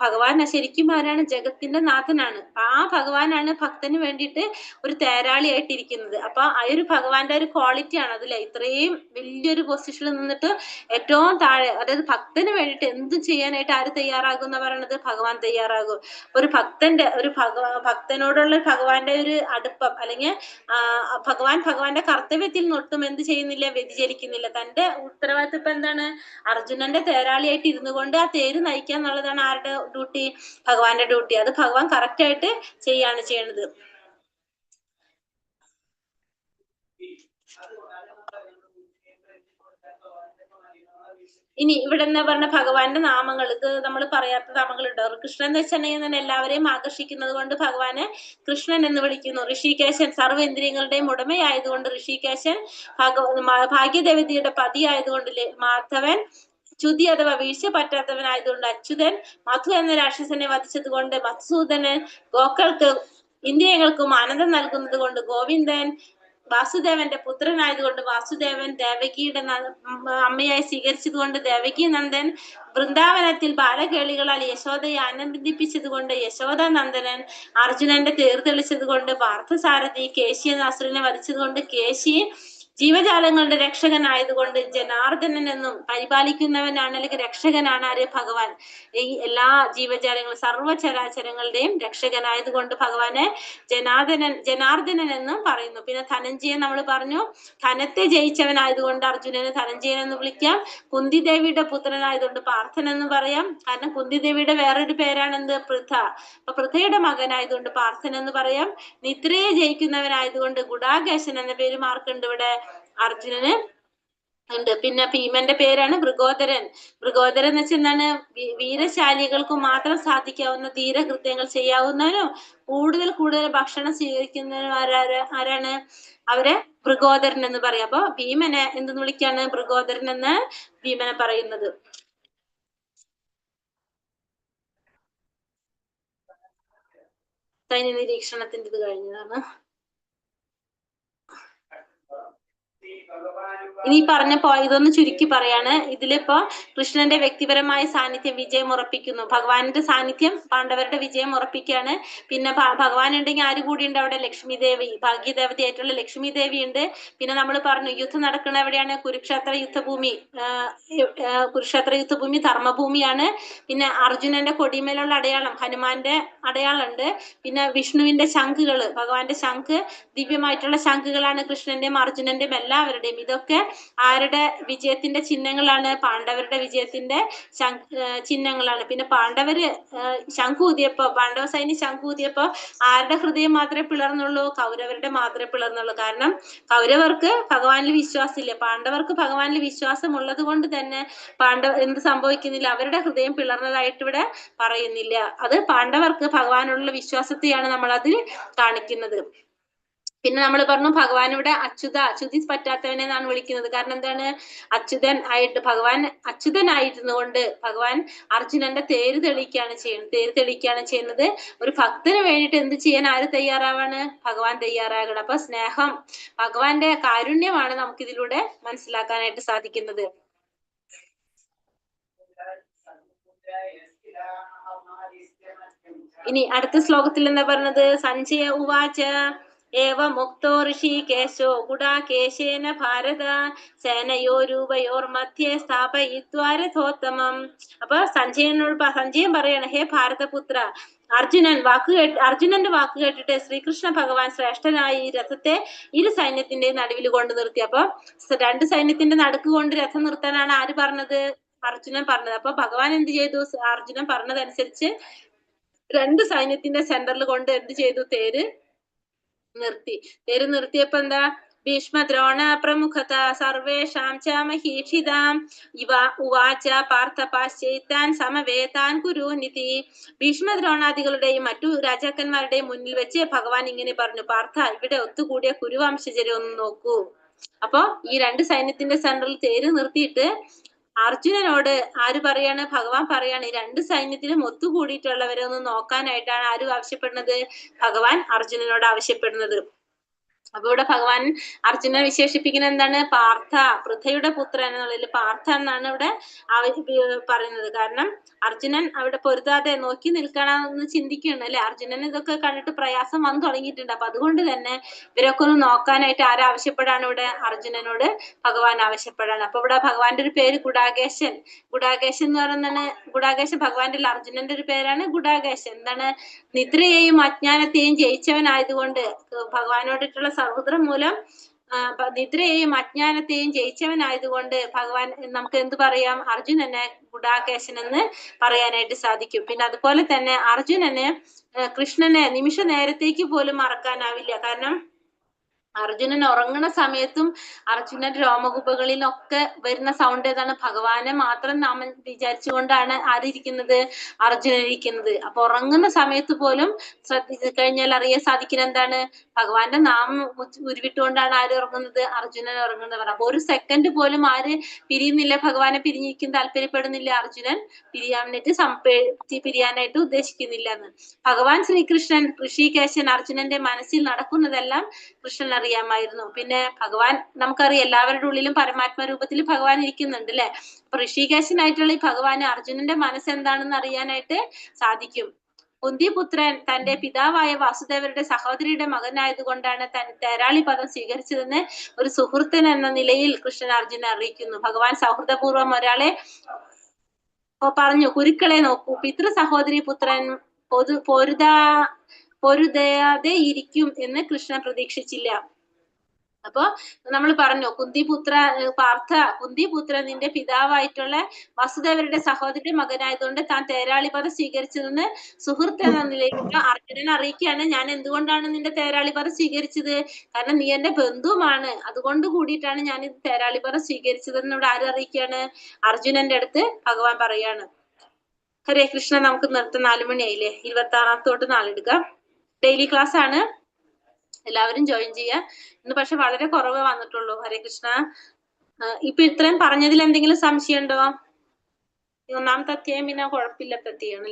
ഭഗവാൻ ശരിക്കും ആരാണ്? ജഗത്തിന്റെ നാഥനാണ്. ആ ഭഗവാനാണ് ഭക്തന് വേണ്ടിയിട്ട് ഒരു തേരാളിയായിട്ടിരിക്കുന്നത്. അപ്പൊ ആ ഒരു ഭഗവാന്റെ ഒരു ക്വാളിറ്റി ആണ് അതിലെ. ഇത്രയും വലിയൊരു പൊസിഷനിൽ നിന്നിട്ട് ഏറ്റവും താഴെ, അതായത് ഭക്തന് വേണ്ടിയിട്ട് എന്തും ചെയ്യാനായിട്ട് ആര് തയ്യാറാകും എന്ന് പറയണത്? ഭഗവാൻ തയ്യാറാകും. ഒരു ഭക്തനോടുള്ള ഭഗവാന്റെ ഒരു അടുപ്പം, അല്ലെങ്കിൽ ഭഗവാന്റെ കർത്തവ്യത്തിൽ ഒട്ടും എന്ത് ചെയ്യുന്നില്ല? വ്യതിചലിക്കുന്നില്ല. തന്റെ ഉത്തരവാദിത്വം ഇപ്പൊ എന്താണ്? അർജുനന്റെ തേരാളിയായിട്ട് ഇരുന്നു കൊണ്ട് ആ തേര് നയിക്കുക എന്നുള്ളതാണ് ആരുടെ ഡ്യൂട്ടി? ഭഗവാന്റെ ഡ്യൂട്ടി. അത് ഭഗവാൻ കറക്റ്റ് ആയിട്ട് ചെയ്യാണ് ചെയ്യണത്. ഇനി ഇവിടെ എന്താ പറഞ്ഞ ഭഗവാന്റെ നാമങ്ങൾ, ഇത് നമ്മൾ പറയാത്ത നാമങ്ങളുണ്ടോ? കൃഷ്ണൻ എന്ന് വെച്ചിട്ടുണ്ടെങ്കിൽ തന്നെ എല്ലാവരെയും ആകർഷിക്കുന്നത് കൊണ്ട് ഭഗവാനെ കൃഷ്ണൻ എന്ന് വിളിക്കുന്നു. ഋഷികേശൻ സർവ്വേന്ദ്രിയങ്ങളുടെയും ഉടമയായതുകൊണ്ട് ഋഷികേശൻ. ഭാഗ്യദേവതയുടെ പതി ആയതുകൊണ്ട് മാധവൻ. ചുതി അഥവാ വീഴ്ച പറ്റാത്തവനായതുകൊണ്ട് അച്യുതൻ. മധു എന്ന രാക്ഷസനെ വധിച്ചത് കൊണ്ട് മധുസൂദനൻ. ഇന്ദ്രിയങ്ങൾക്കും ആനന്ദം നൽകുന്നത് കൊണ്ട് ഗോവിന്ദൻ. വാസുദേവന്റെ പുത്രനായതുകൊണ്ട് വാസുദേവൻ. ദേവകിയുടെ അമ്മയായി സ്വീകരിച്ചത് കൊണ്ട് ദേവകി നന്ദൻ. വൃന്ദാവനത്തിൽ ബാലകേളികളാൽ യശോദയെ ആനന്ദിപ്പിച്ചത് കൊണ്ട് യശോദാനന്ദനൻ. അർജുനന്റെ തേർ തെളിച്ചത് കൊണ്ട് പാർത്ഥസാരഥി. കേശി എന്ന അസുരനെ വധിച്ചത് കൊണ്ട് കേശി. ജീവജാലങ്ങളുടെ രക്ഷകനായതുകൊണ്ട് ജനാർദ്ദനൻ എന്നും. പരിപാലിക്കുന്നവനാണ്, അല്ലെങ്കിൽ രക്ഷകനാണ് ആര്? ഭഗവാൻ. ഈ എല്ലാ ജീവജാലങ്ങളും സർവ്വചരാചരങ്ങളുടെയും രക്ഷകനായതുകൊണ്ട് ഭഗവാനെ ജനാർദ്ദനൻ എന്നും പറയുന്നു. പിന്നെ ധനഞ്ജയൻ നമ്മൾ പറഞ്ഞു, ധനത്തെ ജയിച്ചവനായതുകൊണ്ട് അർജുനന് ധനഞ്ജയൻ എന്ന് വിളിക്കാം. കുന്തിദേവിയുടെ പുത്രനായതുകൊണ്ട് പാർത്ഥൻ എന്ന് പറയാം. കാരണം കുന്തിദേവിയുടെ വേറൊരു പേരാണ് എന്ത്? പൃഥ. അപ്പൊ പൃഥയുടെ മകനായതുകൊണ്ട് പാർത്ഥൻ എന്ന് പറയാം. നിദ്രയെ ജയിക്കുന്നവനായതുകൊണ്ട് ഗുഡാകേശൻ എന്ന പേര് മാർക്കുണ്ട് ഇവിടെ അർജുനന് ഉണ്ട്. പിന്നെ ഭീമന്റെ പേരാണ് മൃഗോദരൻ. മൃഗോദരൻ എന്ന് വെച്ചാൽ എന്താണ്? വീരശാലികൾക്ക് മാത്രം സാധിക്കാവുന്ന ധീരകൃത്യങ്ങൾ ചെയ്യാവുന്നവനും കൂടുതൽ ഭക്ഷണം സ്വീകരിക്കുന്നവനും ആരാണ്? അവരെ മൃഗോദരൻ എന്ന് പറയാം. അപ്പൊ ഭീമനെ എന്തെന്ന് വിളിക്കാണ്? മൃഗോദരൻ എന്ന് ഭീമനെ പറയുന്നത്. സൈന്യ നിരീക്ഷണത്തിന്റെ ഇത് കഴിഞ്ഞതാണ്. ഇനി ഇതൊന്ന് ചുരുക്കി പറയാണ്. ഇതിലിപ്പോ കൃഷ്ണന്റെ വ്യക്തിപരമായ സാന്നിധ്യം വിജയം ഉറപ്പിക്കുന്നു. ഭഗവാന്റെ സാന്നിധ്യം പാണ്ഡവരുടെ വിജയം ഉറപ്പിക്കുകയാണ്. പിന്നെ ഭഗവാൻ ഉണ്ടെങ്കിൽ ആര് കൂടിയുണ്ട് അവിടെ? ലക്ഷ്മി ദേവി, ഭാഗ്യദേവതയായിട്ടുള്ള ലക്ഷ്മി ദേവി ഉണ്ട്. പിന്നെ നമ്മൾ പറഞ്ഞു യുദ്ധം നടക്കുന്ന എവിടെയാണ്? കുരുക്ഷേത്ര യുദ്ധഭൂമി. കുരുക്ഷേത്ര യുദ്ധഭൂമി ധർമ്മഭൂമിയാണ്. പിന്നെ അർജുനന്റെ കൊടിമേലുള്ള അടയാളം, ഹനുമാന്റെ അടയാളം ഉണ്ട്. പിന്നെ വിഷ്ണുവിന്റെ ശംഖുകള്, ഭഗവാന്റെ ശംഖ് ദിവ്യമായിട്ടുള്ള ശംഖുകളാണ് കൃഷ്ണന്റെയും അർജുനന്റെയും എല്ലാവരുടെയും. ഇതൊക്കെ ആരുടെ വിജയത്തിന്റെ ചിഹ്നങ്ങളാണ്? പാണ്ഡവരുടെ വിജയത്തിന്റെ ചിഹ്നങ്ങളാണ്. പിന്നെ പാണ്ഡവര് ശംഖൂതിയപ്പോ, പാണ്ഡവ സൈന്യം ശംഖൂതിയപ്പോ ആരുടെ ഹൃദയം മാത്രമേ പിളർന്നുള്ളൂ? കൗരവരുടെ മാത്രമേ പിളർന്നുള്ളൂ. കാരണം കൗരവർക്ക് ഭഗവാനിൽ വിശ്വാസമില്ല. പാണ്ഡവർക്ക് ഭഗവാനിൽ വിശ്വാസം ഉള്ളത് കൊണ്ട് തന്നെ എന്ത് സംഭവിക്കുന്നില്ല? അവരുടെ ഹൃദയം പിളർന്നതായിട്ട് ഇവിടെ പറയുന്നില്ല. അത് പാണ്ഡവർക്ക് ഭഗവാനുള്ള വിശ്വാസത്തെയാണ് നമ്മൾ അതിൽ കാണിക്കുന്നത്. പിന്നെ നമ്മൾ പറഞ്ഞു ഭഗവാൻ ഇവിടെ അച്യുതി പറ്റാത്തവനെ എന്നാണ് വിളിക്കുന്നത്. കാരണം എന്താണ്? അച്യുതനായിരുന്നു കൊണ്ട് ഭഗവാൻ അർജുനന്റെ തേര് തെളിയിക്കുകയാണ് ചെയ്യുന്നത്. ഒരു ഭക്തന് വേണ്ടിയിട്ട് എന്ത് ചെയ്യാൻ ആര് തയ്യാറാവാണ്? ഭഗവാൻ തയ്യാറാകണം. അപ്പൊ സ്നേഹം, ഭഗവാന്റെ കാരുണ്യമാണ് നമുക്കിതിലൂടെ മനസ്സിലാക്കാനായിട്ട് സാധിക്കുന്നത്. ഇനി അടുത്ത ശ്ലോകത്തിൽ എന്താ പറഞ്ഞത്? സഞ്ജയ ഉവാച ഏവ മുക്തോ ഋഷികേശോ ഗുഡാകേശേന ഭാരത സേനയോരുവയോർ മധ്യേ സ്ഥാപയിത്വാരഥോത്തമം. അപ്പൊ സഞ്ജയൻ പറയാണ്, ഹേ ഭാരതപുത്ര, അർജുനന്റെ വാക്ക് കേട്ടിട്ട് ശ്രീകൃഷ്ണ ഭഗവാൻ ശ്രേഷ്ഠനായി രഥത്തെ ഇരു സൈന്യത്തിന്റെ നടുവിൽ കൊണ്ട് നിർത്തി. അപ്പൊ രണ്ട് സൈന്യത്തിന്റെ നടുക്ക് കൊണ്ട് രഥം നിർത്താനാണ് ആര് പറഞ്ഞത്? അർജുനൻ പറഞ്ഞത്. അപ്പൊ ഭഗവാൻ എന്ത് ചെയ്തു? അർജുനൻ പറഞ്ഞതനുസരിച്ച് രണ്ട് സൈന്യത്തിന്റെ സെന്ററിൽ കൊണ്ട് എന്ത് ചെയ്തു? തേര് നിർത്തിയപ്പോ എന്താ? ഭീഷ്മദ്രോണ പ്രമുഖത സർവേഷാം ച മഹീക്ഷിതാം ഇവ ഉവാച പാർത്ഥ പാശ്ചൈത്താൻ സമവേതാൻ കുരുനിധി. ഭീഷ്മദ്രോണാദികളുടെയും മറ്റു രാജാക്കന്മാരുടെയും മുന്നിൽ വെച്ച് ഭഗവാൻ ഇങ്ങനെ പറഞ്ഞു, പാർത്ഥ, ഇവിടെ ഒത്തുകൂടിയ കുരുവംശജരെ ഒന്ന് നോക്കൂ. അപ്പൊ ഈ രണ്ട് സൈന്യത്തിന്റെ സെന്ററിൽ തേര് നിർത്തിയിട്ട് അർജുനനോട് ആര് പറയാണ്? ഭഗവാൻ പറയാണ്, ഈ രണ്ട് സൈന്യത്തിലും ഒത്തുകൂടിയിട്ടുള്ളവരെ ഒന്ന് നോക്കാനായിട്ടാണ് ആര് ആവശ്യപ്പെടുന്നത്? ഭഗവാൻ അർജുനനോട് ആവശ്യപ്പെടുന്നത്. അപ്പൊ ഇവിടെ ഭഗവാൻ അർജുനനെ വിശേഷിപ്പിക്കുന്ന എന്താണ്? പാർത്ഥ, പൃഥയുടെ പുത്രൻ എന്നുള്ളതിൽ പാർത്ഥ എന്നാണ് ഇവിടെ പറയുന്നത്. കാരണം അർജുനൻ അവിടെ പൊരുതാതെ നോക്കി നിൽക്കണമെന്ന് ചിന്തിക്കുകയാണ് അല്ലെ. അർജുനൻ ഇതൊക്കെ കണ്ടിട്ട് പ്രയാസം വന്നു തുടങ്ങിയിട്ടുണ്ട്. അപ്പൊ അതുകൊണ്ട് തന്നെ ഇവരൊക്കെ ഒന്ന് നോക്കാനായിട്ട് ആരാവശ്യപ്പെടാണ് ഇവിടെ? അർജുനനോട് ഭഗവാൻ ആവശ്യപ്പെടാണ്. അപ്പൊ ഇവിടെ ഭഗവാന്റെ ഒരു പേര് ഗുഡാകേശൻ. ഗുഡാകേശൻ എന്ന് പറയുന്നതാണ്, ഗുഡാകേശൻ ഭഗവാന്റെ അർജുനന്റെ ഒരു പേരാണ് ഗുഡാകേശൻ. എന്താണ്? നിദ്രയെയും അജ്ഞാനത്തെയും ജയിച്ചവനായതുകൊണ്ട്, ഭഗവാനോടിട്ടുള്ള സഹോദരം മൂലം നിദ്രയെയും അജ്ഞാനത്തെയും ജയിച്ചവനായതുകൊണ്ട് ഭഗവാൻ നമുക്ക് എന്ത് പറയാം? അർജുനനെ ഗുഡാകേശൻ എന്ന് പറയാനായിട്ട് സാധിക്കും. പിന്നെ അതുപോലെ തന്നെ അർജുനന് കൃഷ്ണനെ നിമിഷ നേരത്തേക്ക് പോലും മറക്കാനാവില്ല. കാരണം അർജുനൻ ഉറങ്ങുന്ന സമയത്തും അർജുനൻ രോമകൂപകളിലൊക്കെ വരുന്ന സൗണ്ട് ഏതാണ്? ഭഗവാനെ മാത്രം നാം വിചാരിച്ചുകൊണ്ടാണ് ആരിയ്ക്കുന്നത്? അർജുനൻ ഇരിക്കുന്നത്. അപ്പൊ ഉറങ്ങുന്ന സമയത്ത് പോലും ശ്രദ്ധിച്ചു കഴിഞ്ഞാൽ അറിയാൻ സാധിക്കുന്ന എന്താണ്? ഭഗവാന്റെ നാമം ഉരുവിട്ടുകൊണ്ടാണ് ആര് ഉറങ്ങുന്നത്? അർജുനൻ ഉറങ്ങുന്നവർ. അപ്പൊ ഒരു സെക്കൻഡ് പോലും ആര് പിരിയുന്നില്ല? ഭഗവാനെ പിരിഞ്ഞിരിക്കാൻ താല്പര്യപ്പെടുന്നില്ല. അർജുനൻ പിരിയാനായിട്ട് ഉദ്ദേശിക്കുന്നില്ല എന്ന്. ഭഗവാൻ ശ്രീകൃഷ്ണൻ ഋഷികേശൻ അർജുനന്റെ മനസ്സിൽ നടക്കുന്നതെല്ലാം കൃഷ്ണൻ അറിയാമായിരുന്നു. പിന്നെ ഭഗവാൻ നമുക്കറിയാം എല്ലാവരുടെ ഉള്ളിലും പരമാത്മ രൂപത്തിൽ ഭഗവാൻ ഇരിക്കുന്നുണ്ട് അല്ലെ. അപ്പൊ ഋഷികേശനായിട്ടുള്ള ഈ ഭഗവാന് അർജുനന്റെ മനസ്സ് എന്താണെന്ന് അറിയാനായിട്ട് സാധിക്കും. കുന്തിപുത്രൻ തന്റെ പിതാവായ വാസുദേവരുടെ സഹോദരിയുടെ മകനായതുകൊണ്ടാണ് തേരാളി പദം സ്വീകരിച്ചതെന്ന് ഒരു സുഹൃത്തൻ എന്ന നിലയിൽ കൃഷ്ണൻ അർജുനെ അറിയിക്കുന്നു. ഭഗവാൻ സൗഹൃദപൂർവ്വം ഒരാളെ പറഞ്ഞു, കുരുക്കളെ നോക്കൂ, പിതൃ സഹോദരി പുത്രൻ പൊരുതാതെ ഇരിക്കും എന്ന് കൃഷ്ണൻ പ്രതീക്ഷിച്ചില്ല. അപ്പൊ നമ്മൾ പറഞ്ഞു കുന്തിപുത്ര നിന്റെ പിതാവായിട്ടുള്ള വസുദേവരുടെ സഹോദരന്റെ മകനായതുകൊണ്ട് താൻ തേരാളി പദം സ്വീകരിച്ചതെന്ന് സുഹൃത്ത് എന്ന നിലയിലുള്ള അർജുനൻ അറിയിക്കുകയാണ്. ഞാൻ എന്തുകൊണ്ടാണ് നിന്റെ തേരാളി പദം സ്വീകരിച്ചത്? കാരണം നീ എന്റെ ബന്ധുവാണ്, അതുകൊണ്ട് കൂടിയിട്ടാണ് ഞാൻ ഇത് തേരാളി പദം സ്വീകരിച്ചതെന്ന് ഇവിടെ ആര് അറിയിക്കുകയാണ്? അർജുനന്റെ അടുത്ത് ഭഗവാൻ പറയാണ്. ഹരേ കൃഷ്ണ. നമുക്ക് നിർത്താൻ 4 മണിയായില്ലേ? 26ാമത്തോട്ട് നാളെടുക്കാം. ഡെയിലി ക്ലാസ് ആണ്, എല്ലാവരും ജോയിൻ ചെയ്യുക. ഇന്ന് പക്ഷെ വളരെ കുറവേ വന്നിട്ടുള്ളൂ. ഹരേ കൃഷ്ണ. ഇപ്പൊ ഇത്രയും പറഞ്ഞതിൽ എന്തെങ്കിലും സംശയം ഉണ്ടോ? 1ാമത്തെ അധ്യായം പിന്നെ കുഴപ്പമില്ലാത്ത അധ്യായമാണ്.